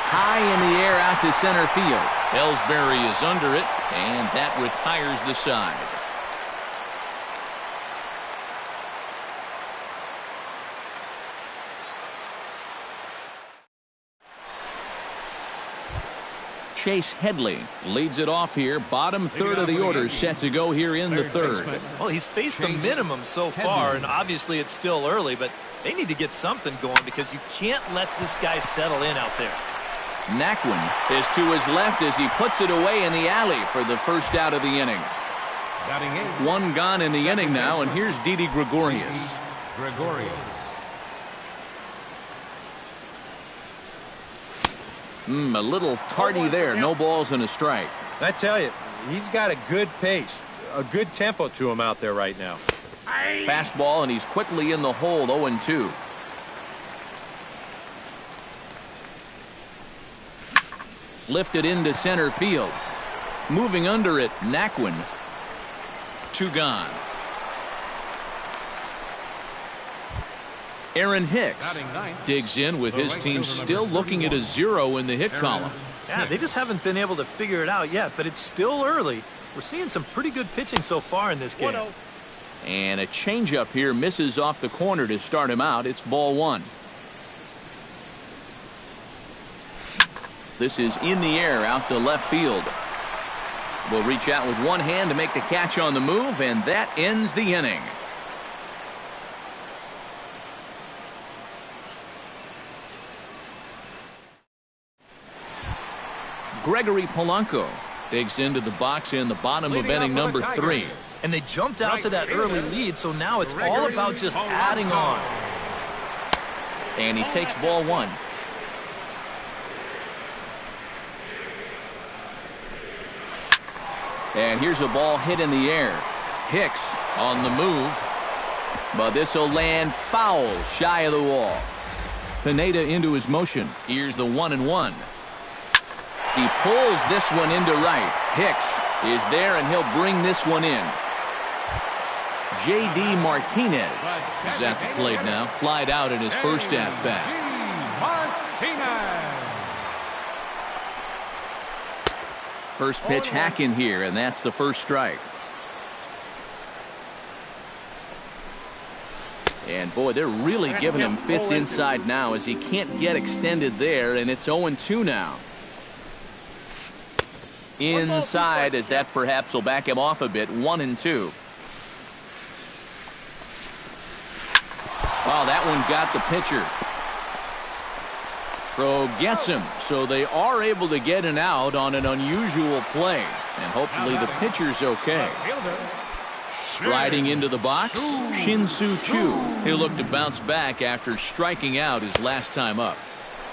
Speaker 1: High in the air out to center field. Ellsbury is under it, and that retires the side. Chase Headley leads it off here. Bottom third of the order set to go here in the third.
Speaker 3: Well, he's faced the minimum so far, and obviously it's still early, but they need to get something going because you can't let this guy settle in out there.
Speaker 1: Naquin is to his left as he puts it away in the alley for the first out of the inning. One gone in the inning now, and here's Didi Gregorius. A little tardy there. No balls and a strike.
Speaker 4: I tell you, he's got a good pace, a good tempo to him out there right now.
Speaker 1: Fastball, and he's quickly in the hole, 0-2. Lifted into center field. Moving under it, Naquin. 2 gone. Aaron Hicks digs in with his team still looking at a 0 in the hit column.
Speaker 3: Yeah, they just haven't been able to figure it out yet, but it's still early. We're seeing some pretty good pitching so far in this game.
Speaker 1: And a changeup here misses off the corner to start him out. It's ball 1. This is in the air out to left field. Will reach out with one hand to make the catch on the move, and that ends the inning. Gregory Polanco digs into the box in the bottom of inning number 3.
Speaker 3: And they jumped out to that early lead, so now it's all about just adding on.
Speaker 1: And he takes ball 1. And here's a ball hit in the air. Hicks on the move. But this will land foul shy of the wall. Pineda into his motion. Here's the 1-1. He pulls this one into right. Hicks is there, and he'll bring this one in. J.D. Martinez is at the plate now. Flied out in his first at-bat. First pitch hack in here, and that's the first strike. And boy, they're really giving him fits inside now as he can't get extended there, and it's 0-2 now. Inside, as that perhaps will back him off a bit. 1-2. Wow, that one got the pitcher. Throw gets him, so they are able to get an out on an unusual play, and hopefully the pitcher's okay. Striding into the box, Shin-Soo Choo. He'll look to bounce back after striking out his last time up.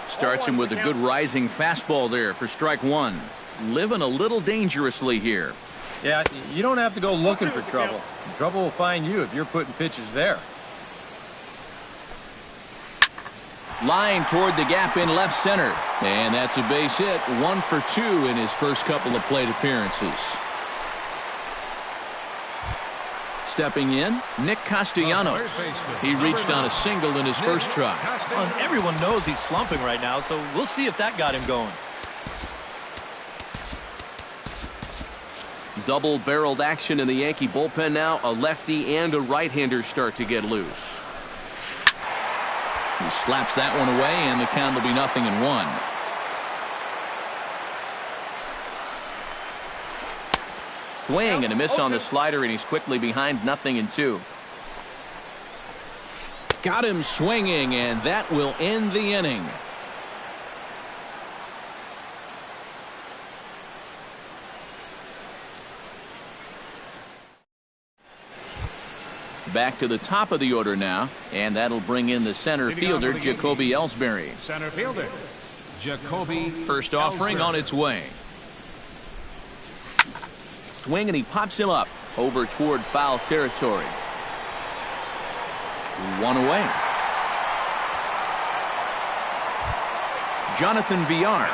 Speaker 1: Starts him with a good rising fastball there for strike 1. Living a little dangerously here.
Speaker 4: Yeah, you don't have to go looking for trouble. Trouble will find you if you're putting pitches there.
Speaker 1: Line toward the gap in left center. And that's a base hit. 1 for 2 in his first couple of plate appearances. Stepping in, Nick Castellanos. He reached on a single in his first try.
Speaker 3: Well, and everyone knows he's slumping right now, so we'll see if that got him going.
Speaker 1: Double-barreled action in the Yankee bullpen now. A lefty and a right-hander start to get loose. He slaps that one away, and the count will be 0-1. Swing and a miss on the slider, and he's quickly behind 0-2. Got him swinging, and that will end the inning. Back to the top of the order now, and that'll bring in the center fielder, Jacoby Ellsbury.
Speaker 2: Center fielder, Jacoby.
Speaker 1: First offering on its way. Swing, and he pops him up over toward foul territory. 1 away. Jonathan Villar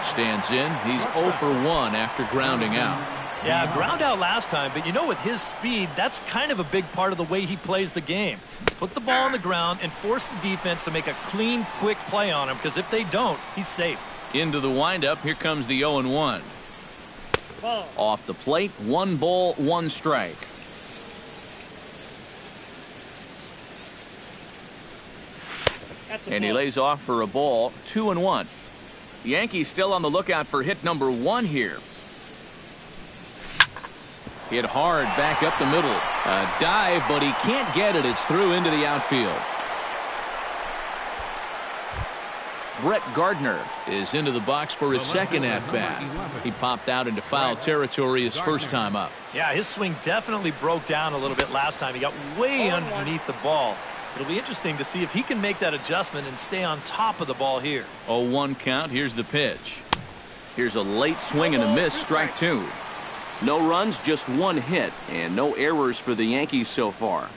Speaker 1: stands in. He's 0 for 1 after grounding out.
Speaker 3: Yeah, ground out last time, but you know, with his speed, that's kind of a big part of the way he plays the game. Put the ball on the ground and force the defense to make a clean, quick play on him, because if they don't, he's safe.
Speaker 1: Into the windup, here comes the 0-1. Off the plate, 1 ball, 1 strike. And he lays off for a ball, 2-1. Yankees still on the lookout for hit number 1 here. Hit hard back up the middle. A dive, but he can't get it. It's through into the outfield. Brett Gardner is into the box for his second at-bat. He popped out into foul territory his first time up.
Speaker 3: Yeah, his swing definitely broke down a little bit last time. He got way underneath the ball. It'll be interesting to see if he can make that adjustment and stay on top of the ball here.
Speaker 1: 0-1 count. Here's the pitch. Here's a late swing and a miss, strike 2. No runs, just 1 hit, and no errors for the Yankees so far.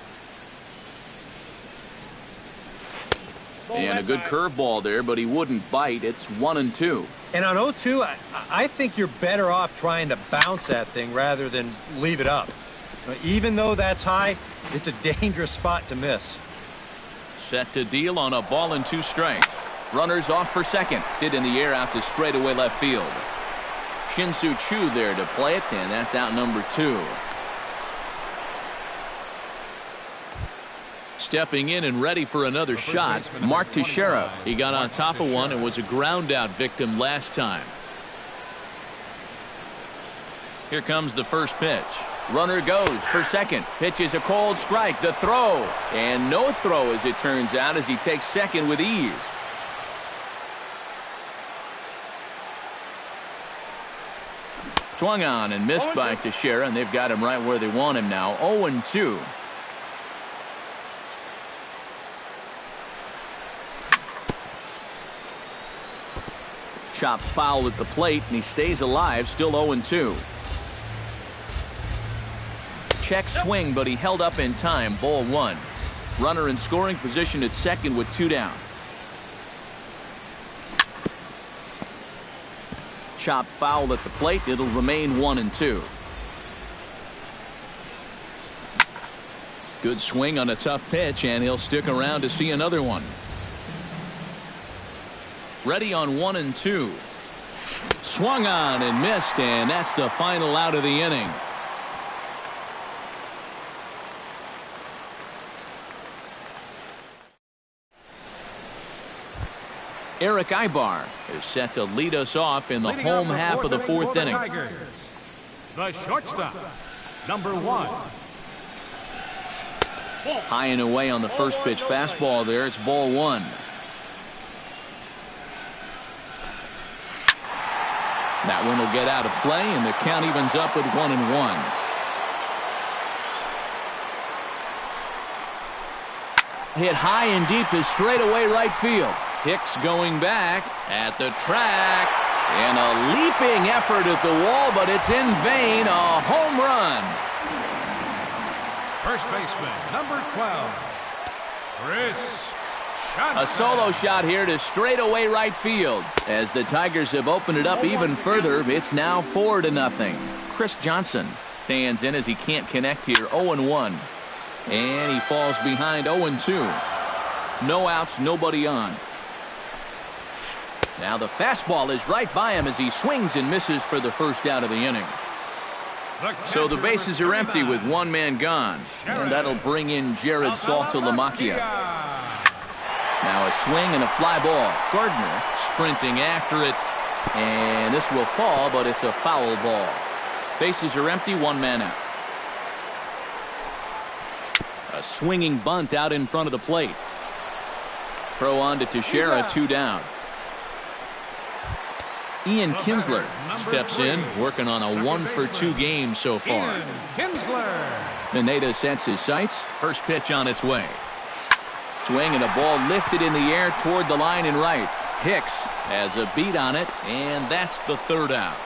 Speaker 1: And a good curveball there, but he wouldn't bite. It's 1-2.
Speaker 4: And on 0-2, I think you're better off trying to bounce that thing rather than leave it up. Even though that's high, it's a dangerous spot to miss.
Speaker 1: Set to deal on a ball and 2 strikes. Runners off for second. Hit in the air out to straightaway left field. Shin-Soo Choo there to play it, and that's out number 2. Stepping in and ready for another shot, Mark Teixeira. He got on top of one and was a ground-out victim last time. Here comes the first pitch. Runner goes for second. Pitch is a cold strike. The throw. And no throw, as it turns out, as he takes second with ease. Swung on and missed by Teixeira, and they've got him right where they want him now. 0-2. Chopped foul at the plate, and he stays alive, still 0-2. Check swing, but he held up in time. Ball 1. Runner in scoring position at second with 2 down. Chopped foul at the plate. It'll remain 1-2. Good swing on a tough pitch, and he'll stick around to see another one. Ready on 1-2. Swung on and missed, and that's the final out of the inning. Eric Ibar is set to lead us off in the home half of the 4th inning.
Speaker 2: Tigers, the shortstop, number 1.
Speaker 1: High and away on the first pitch fastball there. It's ball 1. That one will get out of play, and the count evens up at 1-1. Hit high and deep to straightaway right field. Hicks going back at the track, and a leaping effort at the wall, but it's in vain. A home run.
Speaker 2: First baseman, number 12, Chris Johnson.
Speaker 1: A solo shot here to straightaway right field. As the Tigers have opened it up even further, it's now 4-0. Chris Johnson stands in as he can't connect here. 0-1. And he falls behind 0-2. No outs, nobody on. Now the fastball is right by him as he swings and misses for the first out of the inning. So the bases are empty with 1 man gone. And that'll bring in Jared Saltalamacchia. Now a swing and a fly ball. Gardner sprinting after it. And this will fall, but it's a foul ball. Bases are empty, 1 man out. A swinging bunt out in front of the plate. Throw on to Teixeira, 2 down. Ian Kinsler steps in, working on a 1-for-2 game so far. Pineda sets his sights. First pitch on its way. Swing and a ball lifted in the air toward the line and right. Hicks has a beat on it, and that's the 3rd out.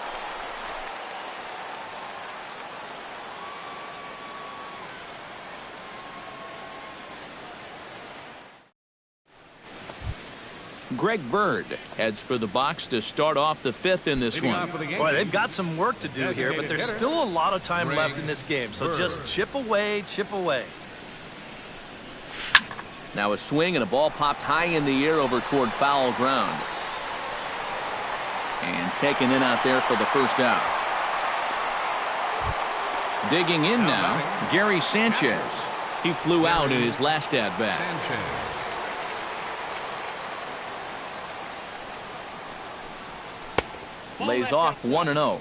Speaker 1: Greg Bird heads for the box to start off the 5th in this one.
Speaker 3: Boy, they've got some work to do here, but there's still a lot of time left in this game. So just chip away, chip away.
Speaker 1: Now a swing and a ball popped high in the air over toward foul ground. And taken in out there for the first out. Digging in now, Gary Sanchez. He flew out in his last at-bat. lays off 1-0.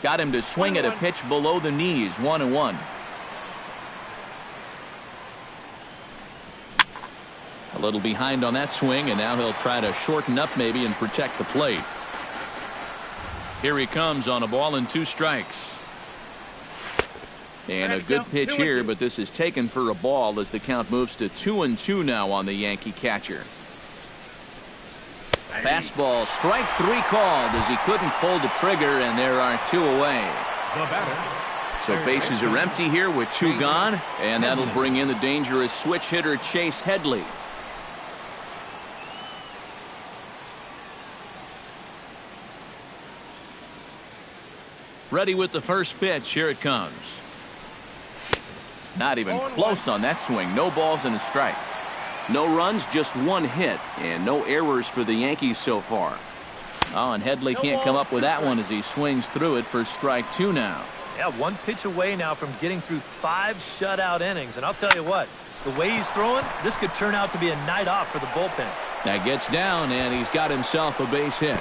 Speaker 1: Got him to swing at a pitch below the knees, 1-1. A little behind on that swing, and now he'll try to shorten up maybe and protect the plate. Here he comes on a ball and 2 strikes. And a good pitch here, but this is taken for a ball as the count moves to 2-2 now on the Yankee catcher. Fastball, strike 3 called as he couldn't pull the trigger, and there are 2 away. So bases are empty here with 2 gone, and that'll bring in the dangerous switch hitter Chase Headley. Ready with the first pitch. Here it comes. Not even close on that swing. No balls and a strike. No runs, just 1 hit, and no errors for the Yankees so far. Oh, and Headley can't come up with that one as he swings through it for strike 2 now.
Speaker 3: Yeah, 1 pitch away now from getting through 5 shutout innings. And I'll tell you what, the way he's throwing, this could turn out to be a night off for the bullpen.
Speaker 1: That gets down, and he's got himself a base hit.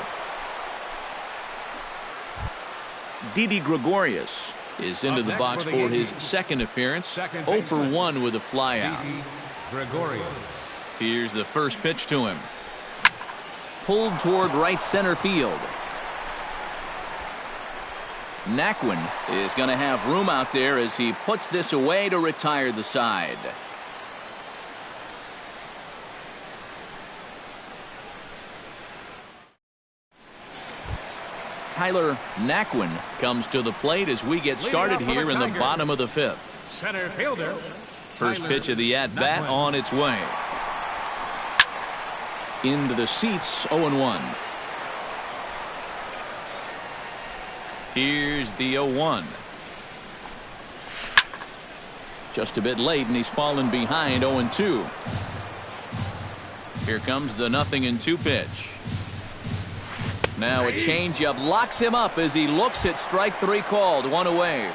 Speaker 1: Didi Gregorius is into the box for his second appearance. 0 for 1 with a flyout. Here's the first pitch to him. Pulled toward right center field. Naquin is going to have room out there as he puts this away to retire the side. Tyler Naquin comes to the plate as we get started here in the bottom of the 5th.
Speaker 2: Center fielder.
Speaker 1: First pitch of the at-bat on its way. Into the seats, 0-1. Here's the 0-1. Just a bit late, and he's fallen behind, 0-2. Here comes the 0-2 pitch. Now a changeup locks him up as he looks at strike 3 called, 1 away.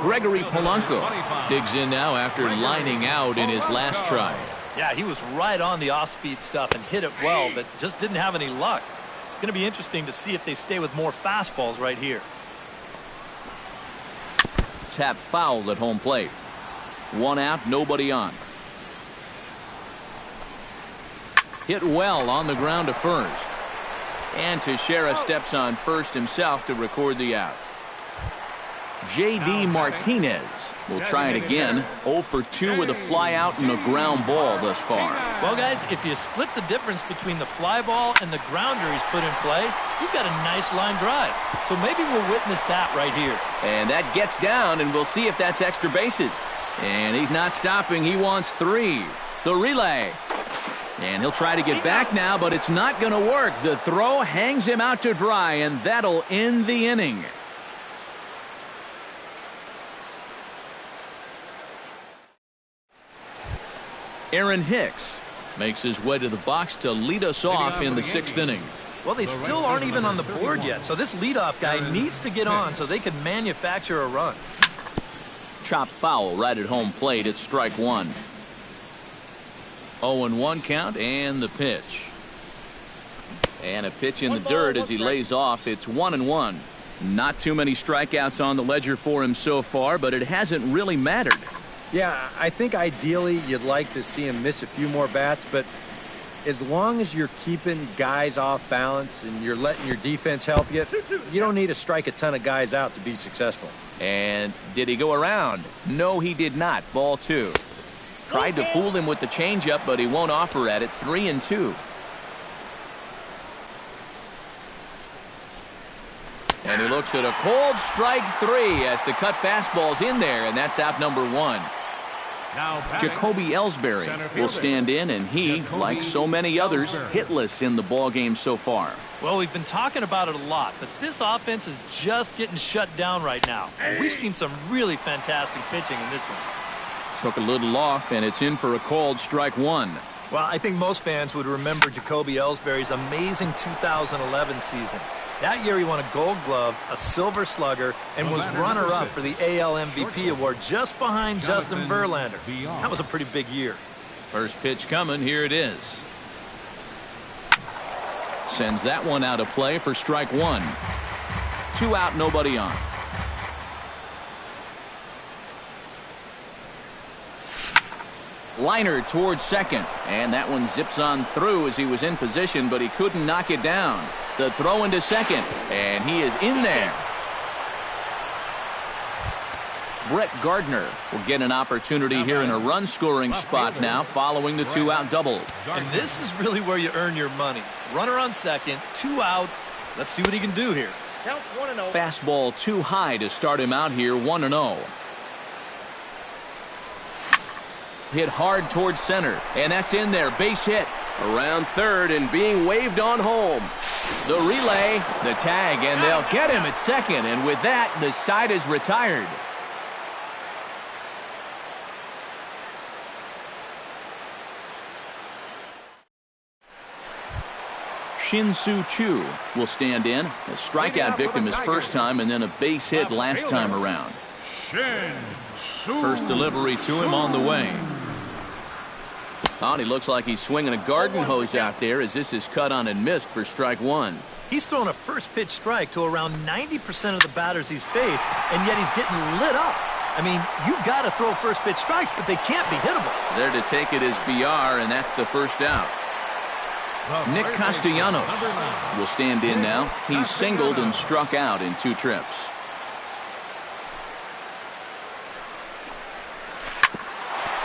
Speaker 1: Gregory Polanco digs in now after lining out in his last try.
Speaker 3: Yeah, he was right on the off-speed stuff and hit it well, but just didn't have any luck. It's going to be interesting to see if they stay with more fastballs right here.
Speaker 1: Tap foul at home plate. 1 out, nobody on. Hit well on the ground to first. And Teixeira steps on first himself to record the out. J.D. Martinez will try it again. 0 for 2 with a fly out and a ground ball thus far.
Speaker 3: Well, guys, if you split the difference between the fly ball and the grounder he's put in play, you've got a nice line drive. So maybe we'll witness that right here.
Speaker 1: And that gets down, and we'll see if that's extra bases. And he's not stopping. He wants 3. The relay. And he'll try to get back now, but it's not going to work. The throw hangs him out to dry, and that'll end the inning. Aaron Hicks makes his way to the box to lead us off in the 6th inning.
Speaker 3: Well, they still aren't even on the board yet, so this leadoff guy needs to get on so they can manufacture a run.
Speaker 1: Chop foul right at home plate. It's strike 1. 0-1 count, and the pitch. And a pitch in the dirt as he lays off. It's 1-1. Not too many strikeouts on the ledger for him so far, but it hasn't really mattered.
Speaker 4: Yeah, I think ideally you'd like to see him miss a few more bats, but as long as you're keeping guys off balance and you're letting your defense help you, you don't need to strike a ton of guys out to be successful.
Speaker 1: And did he go around? No, he did not. Ball 2. Tried to fool him with the changeup, but he won't offer at it. 3-2. And he looks at a cold strike 3 as the cut fastball's in there, and that's out number 1. Jacoby Ellsbury will stand in, and he, like so many others, hitless in the ballgame so far.
Speaker 3: Well, we've been talking about it a lot, but this offense is just getting shut down right now. And we've seen some really fantastic pitching in this one.
Speaker 1: Took a little off, and it's in for a called strike 1.
Speaker 3: Well, I think most fans would remember Jacoby Ellsbury's amazing 2011 season. That year he won a Gold Glove, a Silver Slugger, and was runner-up for the AL MVP award just behind Justin Verlander. That was a pretty big year.
Speaker 1: First pitch coming. Here it is. Sends that one out of play for strike one. 2 out, nobody on. Liner towards second, and that one zips on through as he was in position, but he couldn't knock it down. The throw into second, and he is in there. Brett Gardner will get an opportunity here in a run-scoring spot now following the 2-out double.
Speaker 3: And this is really where you earn your money. Runner on second, 2 outs. Let's see what he can do here.
Speaker 5: Counts 1-0.
Speaker 1: Fastball too high to start him out here, 1-0. Hit hard towards center, and that's in there. Base hit around third and being waved on home. The relay, the tag, and they'll get him at second. And with that, the side is retired. Shin-Soo Choo will stand in. A strikeout victim his first time and then a base hit last time around. First delivery to him on the way. Oh, he looks like he's swinging a garden hose out there as this is cut on and missed for strike one.
Speaker 3: He's thrown a first pitch strike to around 90% of the batters he's faced, and yet he's getting lit up. I mean, you've got to throw first pitch strikes, but they can't be hittable.
Speaker 1: There to take it is VR, and that's the first out. Nick Castellanos will stand in now. He's singled and struck out in 2 trips.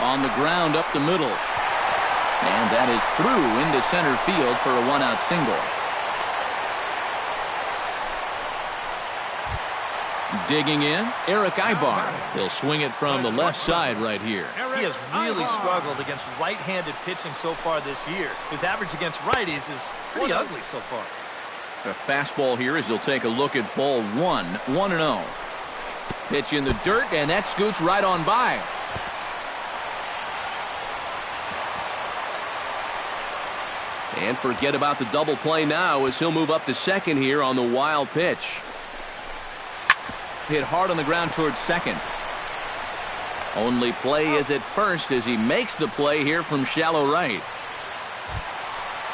Speaker 1: On the ground up the middle. And that is through into center field for a 1-out single. Digging in, Eric Ibar. He'll swing it from the left side right here.
Speaker 3: He has really struggled against right-handed pitching so far this year. His average against righties is pretty ugly so far.
Speaker 1: A fastball here as he'll take a look at ball 1, 1-0. Pitch in the dirt, and that scoots right on by. And forget about the double play now as he'll move up to second here on the wild pitch. Hit hard on the ground towards second. Only play is at first as he makes the play here from shallow right.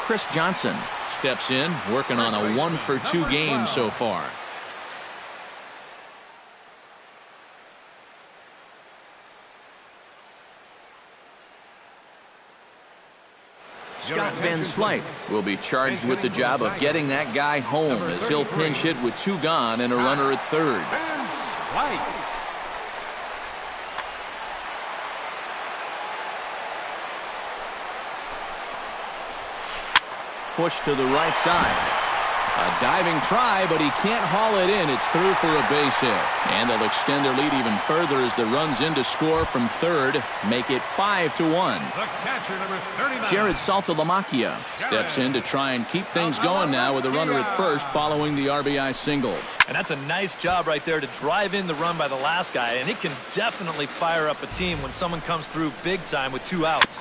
Speaker 1: Chris Johnson steps in, working on a 1-for-2 game so far. Scott Van Slyke will be charged with the job of getting that guy home as he'll pinch hit with 2 gone and a runner at third. Push to the right side. A diving try, but he can't haul it in. It's through for a base hit. And they'll extend their lead even further as the runs in to score from third. Make it 5-1.
Speaker 2: The catcher, number 39.
Speaker 1: Jared Saltalamacchia steps in to try and keep things going now with a runner at first following the RBI single.
Speaker 3: And that's a nice job right there to drive in the run by the last guy. And it can definitely fire up a team when someone comes through big time with 2 outs.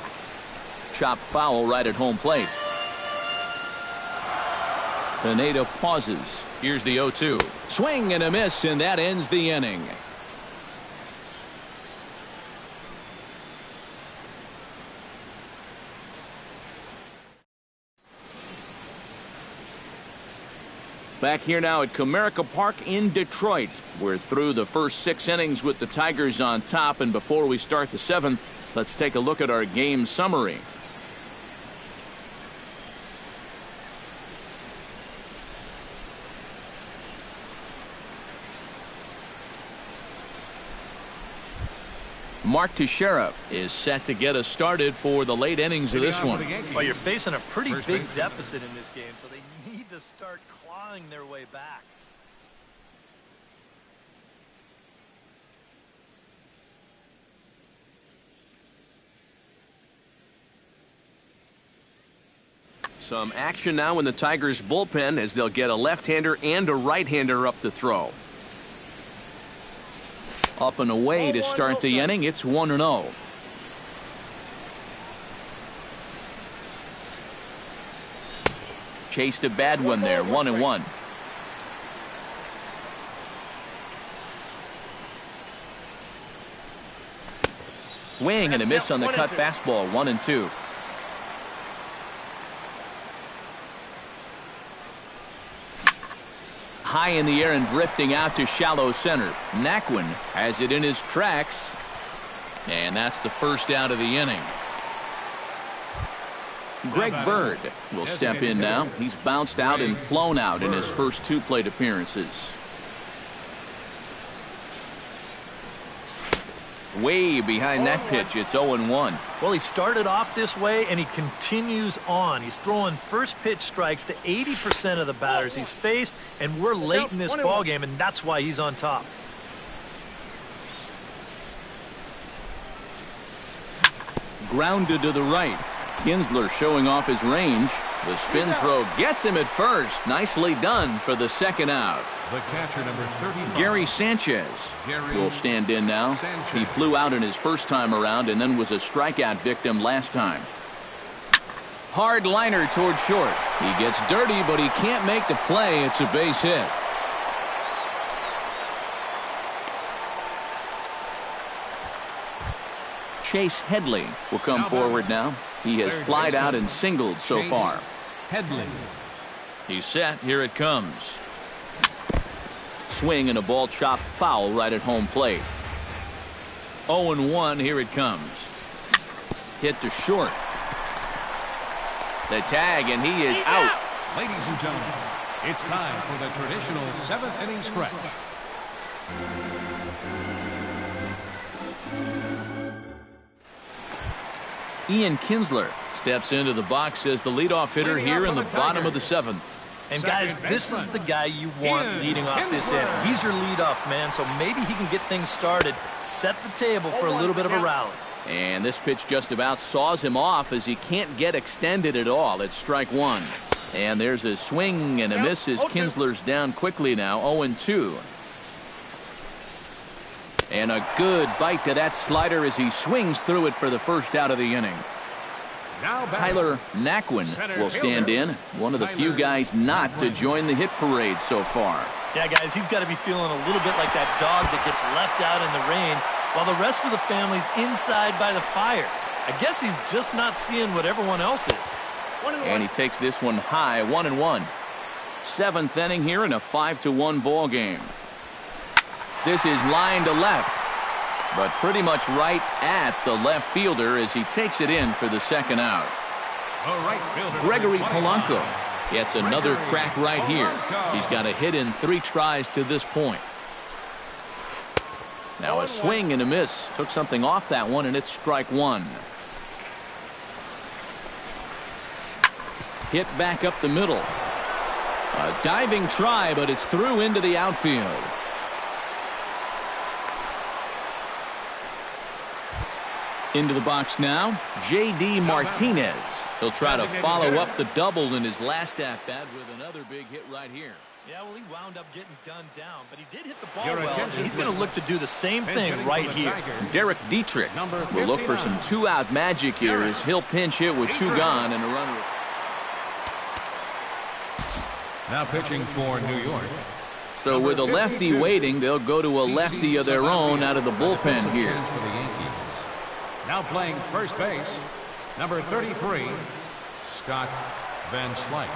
Speaker 1: Chopped foul right at home plate. Pineda pauses. Here's the 0-2. Swing and a miss, and that ends the inning. Back here now at Comerica Park in Detroit. We're through the first 6 innings with the Tigers on top, and before we start the 7th, let's take a look at our game summary. Mark Teixeira is set to get us started for the late innings of this one.
Speaker 3: Well, you're facing a pretty big deficit in this game, so they need to start clawing their way back.
Speaker 1: Some action now in the Tigers bullpen as they'll get a left-hander and a right-hander up to throw. Up and away to start the inning. It's 1-0. Chased a bad one there. 1-1. Swing and a miss on the cut fastball, 1-2. High in the air and drifting out to shallow center. Naquin has it in his tracks. And that's the first out of the inning. Greg Bird will step in now. He's bounced out and flown out in his first 2 plate appearances. Way behind that pitch, it's 0-1.
Speaker 3: Well, he started off this way, and he continues on. He's throwing first pitch strikes to 80% of the batters he's faced, and we're late in this ballgame, and that's why he's on top.
Speaker 1: Grounded to the right. Kinsler showing off his range. The spin throw gets him at first. Nicely done for the second out.
Speaker 2: The catcher, number 35.
Speaker 1: Gary Sanchez will stand in now. He flew out in his first time around and then was a strikeout victim last time. Hard liner toward short. He gets dirty, but he can't make the play. It's a base hit. Chase Headley will come forward now. He has flied out and singled so far.
Speaker 2: Headley.
Speaker 1: He's set. Here it comes. Swing and a ball chopped foul right at home plate. 0-1. Here it comes. Hit to short. The tag, and he is out.
Speaker 2: Ladies and gentlemen, it's time for the traditional 7th inning stretch.
Speaker 1: Ian Kinsler steps into the box as the leadoff hitter here in the bottom of the 7th.
Speaker 3: And guys, this is the guy you want leading off this inning. He's your leadoff man, so maybe he can get things started, set the table for a little bit of a rally.
Speaker 1: And this pitch just about saws him off as he can't get extended at all. It's strike 1. And there's a swing and a miss as Kinsler's down quickly now, 0-2. And a good bite to that slider as he swings through it for the first out of the inning. Tyler Naquin will stand in, one of the few guys not to join the hit parade so far.
Speaker 3: Yeah, guys, he's got to be feeling a little bit like that dog that gets left out in the rain while the rest of the family's inside by the fire. I guess he's just not seeing what everyone else is.
Speaker 1: And he takes this one high, 1-1. 7th inning here in a 5-1 ball game. This is line to left, but pretty much right at the left fielder as he takes it in for the second out. Gregory Polanco gets another crack right here. He's got a hit in 3 tries to this point. Now a swing and a miss. Took something off that one, and it's strike 1. Hit back up the middle. A diving try, but it's through into the outfield. Into the box now, J.D. Martinez. He'll try to follow up the double in his last at-bat with another big hit right here.
Speaker 3: Yeah, well, he wound up getting gunned down, but he did hit the ball well, and he's going to look to do the same thing right here.
Speaker 1: Derek Dietrich will look for some 2-out magic here as he'll pinch hit with 2 gone and a runner.
Speaker 2: Now pitching for New York.
Speaker 1: So with a lefty waiting, they'll go to a lefty of their own out of the bullpen here.
Speaker 2: Now playing first base, number 33, Scott Van Slyke.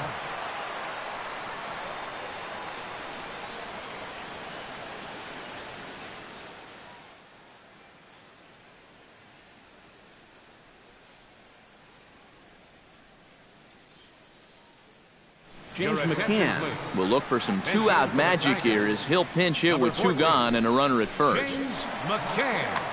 Speaker 1: James McCann will look for some 2-out magic here as he'll pinch hit with 2 gone and a runner at first.
Speaker 2: James McCann.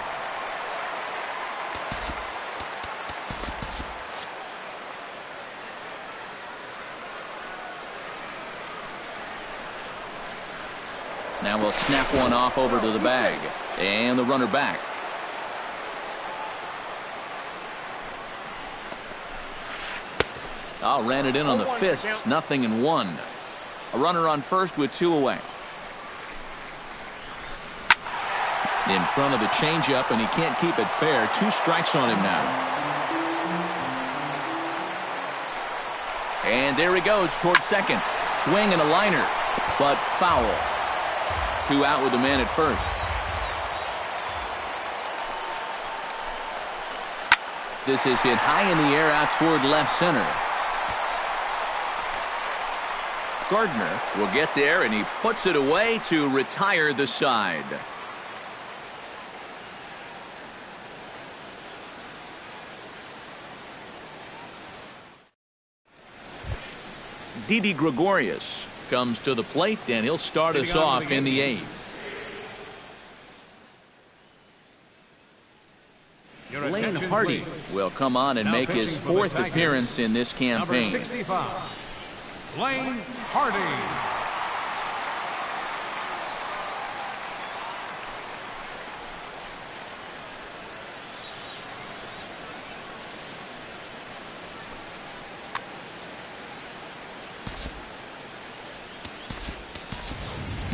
Speaker 1: Now we'll snap one off over to the bag. And the runner back. Ran it in on the fists. 0-1. A runner on first with 2 away. In front of the changeup, and he can't keep it fair. 2 strikes on him now. And there he goes towards second. Swing and a liner, but foul. 2 out with the man at first. This is hit high in the air out toward left center. Gardner will get there, and he puts it away to retire the side. Didi Gregorius comes to the plate, and he'll start us off in the 8th. Lane Hardy will come on and make his 4th appearance in this campaign.
Speaker 2: Number 65, Lane Hardy.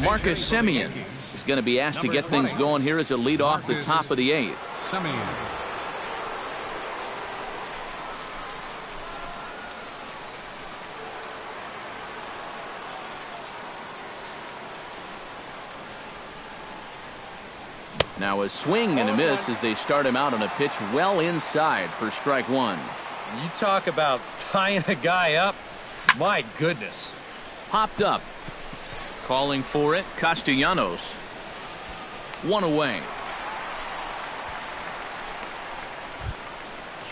Speaker 1: Marcus Semien is going to be asked to get things going here as a lead off the top of the 8th.
Speaker 2: Semien.
Speaker 1: Now a swing and a miss as they start him out on a pitch well inside for strike 1.
Speaker 3: You talk about tying a guy up. My goodness.
Speaker 1: Popped up. Calling for it, Castellanos. 1 away.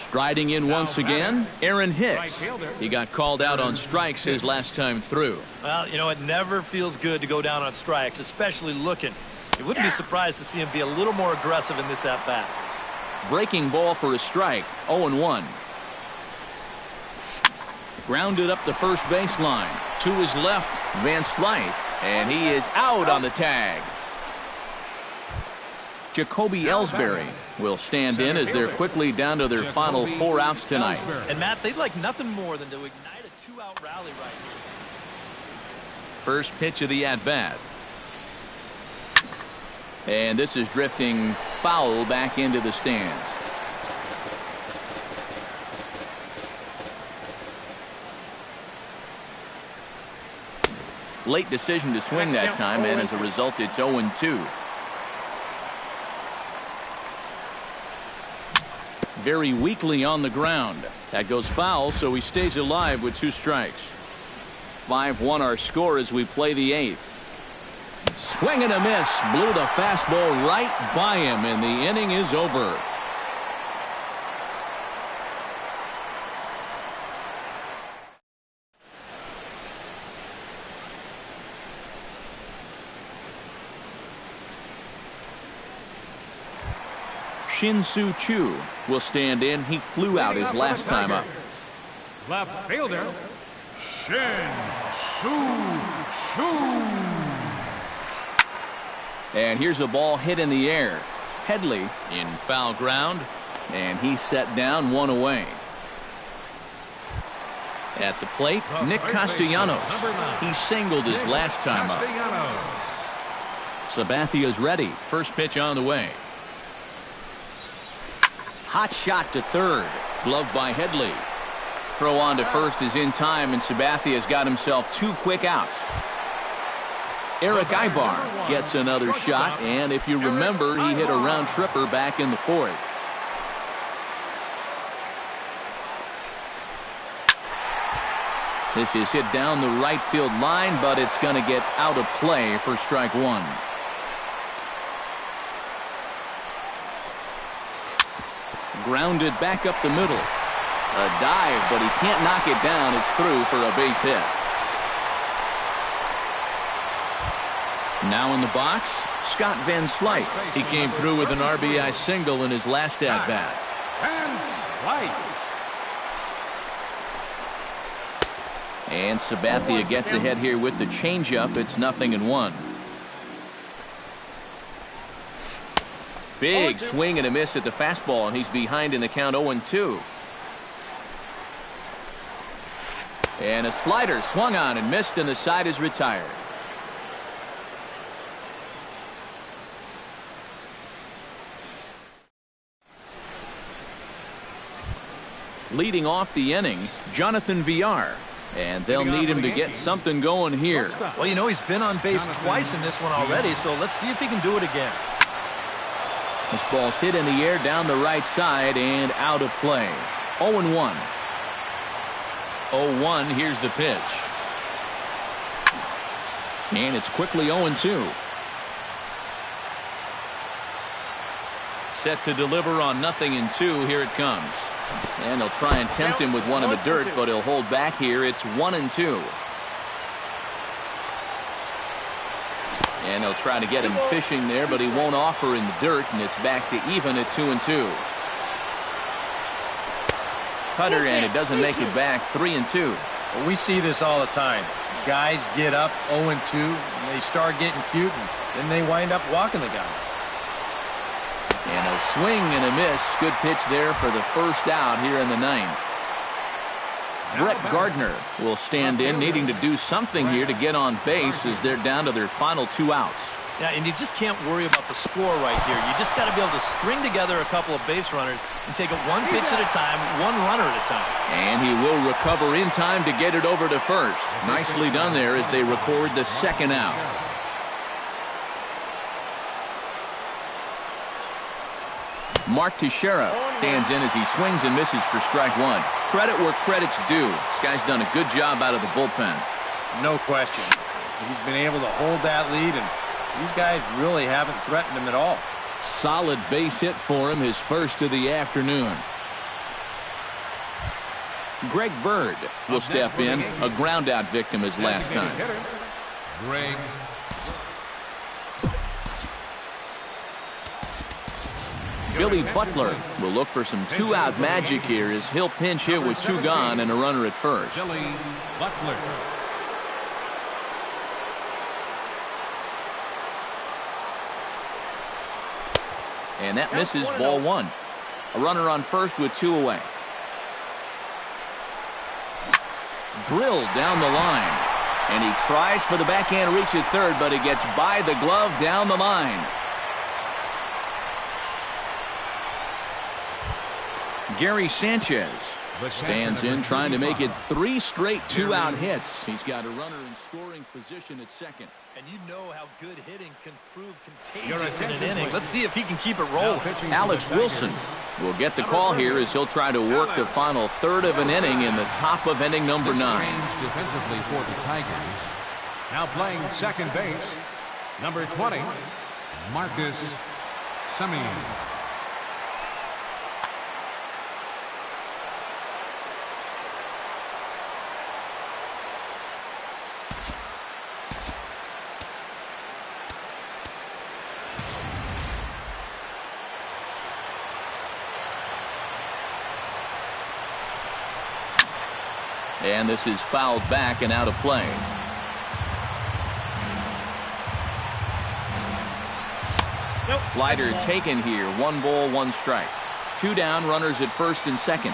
Speaker 1: Striding in once again, Aaron Hicks. He got called out on strikes his last time through.
Speaker 3: Well, you know, it never feels good to go down on strikes, especially looking. You wouldn't be surprised to see him be a little more aggressive in this at-bat.
Speaker 1: Breaking ball for a strike, 0-1. Grounded up the first baseline. To his left, Van Slyke, and he is out on the tag. Jacoby Ellsbury will stand in as they're quickly down to their final 4 outs tonight.
Speaker 3: And, Matt, they'd like nothing more than to ignite a 2-out rally right here.
Speaker 1: First pitch of the at-bat. And this is drifting foul back into the stands. Late decision to swing that time, and as a result, it's 0-2. Very weakly on the ground. That goes foul, so he stays alive with 2 strikes. 5-1 our score as we play the 8th. Swing and a miss. Blew the fastball right by him, and the inning is over. Shin-Soo Choo will stand in. He flew out his last time up.
Speaker 2: Left fielder, Shin-Soo Choo.
Speaker 1: And here's a ball hit in the air. Headley in foul ground, and he's set down 1 away. At the plate, Nick Castellanos. He singled his last time up. Sabathia's ready. First pitch on the way. Hot shot to third. Gloved by Headley. Throw on to first is in time, and Sabathia's got himself 2 quick outs. Eric Ibar gets another shot, and if you remember, he hit a round tripper back in the 4th. This is hit down the right field line, but it's going to get out of play for strike 1. Grounded back up the middle. A dive, but he can't knock it down. It's through for a base hit. Now in the box, Scott Van Slyke. He came through with an RBI single in his last at-bat.
Speaker 2: Van Slyke.
Speaker 1: And Sabathia gets ahead here with the changeup. It's 0-1. Big swing and a miss at the fastball, and he's behind in the count 0-2. And a slider swung on and missed, and the side is retired. Leading off the inning, Jonathan Villar. And they'll need him to get something going here.
Speaker 3: Well, you know, he's been on base twice in this one already, so let's see if he can do it again.
Speaker 1: This ball's hit in the air down the right side and out of play. 0-1. 0-1. Here's the pitch. And it's quickly 0-2. Set to deliver on 0-2. Here it comes. And they'll try and tempt him with one in the dirt, but he'll hold back here. It's 1-2. And they'll try to get him fishing there, but he won't offer in the dirt, and it's back to even at 2-2. Cutter, and it doesn't make it back. 3-2.
Speaker 4: Well, we see this all the time. Guys get up 0-2, and they start getting cute, and then they wind up walking the guy.
Speaker 1: And a swing and a miss. Good pitch there for the first out here in the ninth. Brett Gardner will stand in, needing to do something here to get on base as they're down to their final 2 outs.
Speaker 3: Yeah, and you just can't worry about the score right here. You just got to be able to string together a couple of base runners and take it one pitch at a time, one runner at a time.
Speaker 1: And he will recover in time to get it over to first. Nicely done there as they record the second out. Mark Teixeira stands in as he swings and misses for strike one. Credit where credit's due. This guy's done a good job out of the bullpen.
Speaker 4: No question. He's been able to hold that lead, and these guys really haven't threatened him at all.
Speaker 1: Solid base hit for him, his first of the afternoon. Greg Bird will step in, a ground-out victim as last time.
Speaker 2: Greg.
Speaker 1: Billy Butler will look for some 2-out magic here as he'll pinch hit with 2 gone and a runner at first.
Speaker 2: Billy Butler.
Speaker 1: And that misses, ball 1. A runner on first with 2 away. Drilled down the line. And he tries for the backhand reach at third, but it gets by the glove down the line. Gary Sanchez stands in, trying to make it 3 straight 2-out hits. He's got a runner in scoring position at second.
Speaker 3: And you know how good hitting can prove contagious in an inning. Let's see if he can keep it rolling.
Speaker 1: Alex Wilson will get the call here as he'll try to work the final third of an inning in the top of inning number 9.
Speaker 2: Defensively for the Tigers. Now playing second base, number 20, Marcus Semien.
Speaker 1: And this is fouled back and out of play. Slider taken here. 1 ball, 1 strike. 2 down, runners at first and second.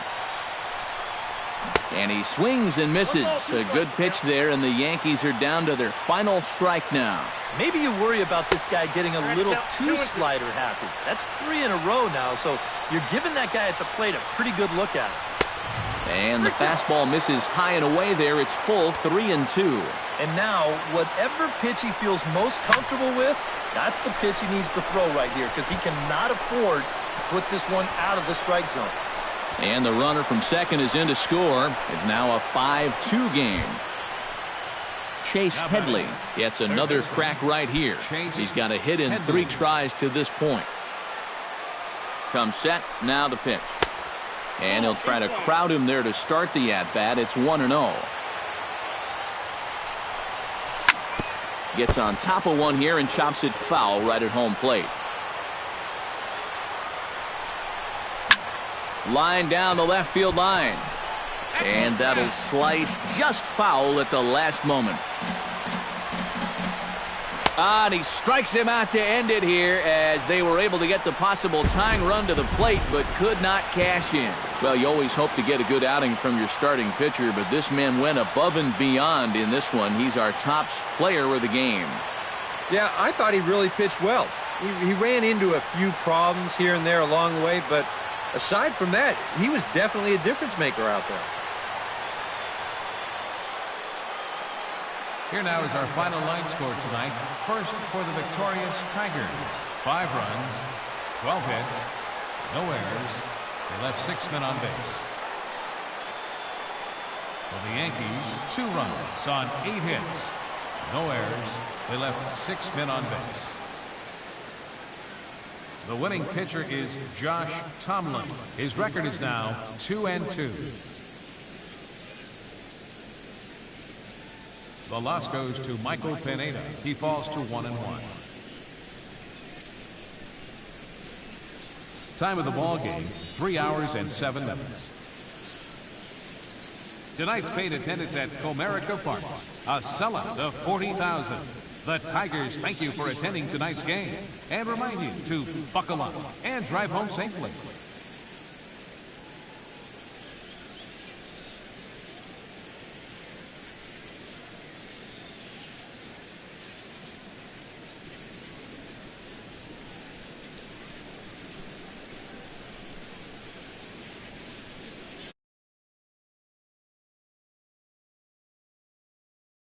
Speaker 1: And he swings and misses. A good pitch there, and the Yankees are down to their final strike now.
Speaker 3: Maybe you worry about this guy getting a little too slider happy. That's 3 in a row now, so you're giving that guy at the plate a pretty good look at it.
Speaker 1: And the fastball misses high and away there. It's full, 3-2.
Speaker 3: And now, whatever pitch he feels most comfortable with, that's the pitch he needs to throw right here, because he cannot afford to put this one out of the strike zone.
Speaker 1: And the runner from second is in to score. It's now a 5-2 game. Chase Headley gets another crack right here. He's got a hit in 3 tries to this point. Comes set, now the pitch. And he'll try to crowd him there to start the at-bat. It's 1-0. Gets on top of one here and chops it foul right at home plate. Line down the left field line. And that'll slice just foul at the last moment. And he strikes him out to end it here as they were able to get the possible tying run to the plate but could not cash in. Well, you always hope to get a good outing from your starting pitcher, but this man went above and beyond in this one. He's our top player of the game.
Speaker 4: Yeah, I thought he really pitched well. He ran into a few problems here and there along the way, but aside from that, he was definitely a difference maker out there.
Speaker 2: Here now is our final line score tonight. First for the victorious Tigers, 5 runs 12 hits, no errors. They left 6 men on base. For the Yankees, 2 runs on 8 hits, no errors. They left 6 men on base. The winning pitcher is Josh Tomlin. His record is now 2-2. The loss goes to Michael Pineda. He falls to 1-1. Time of the ball game, 3 hours and 7 minutes. Tonight's paid attendance at Comerica Park, a sellout of 40,000. The Tigers thank you for attending tonight's game and remind you to buckle up and drive home safely.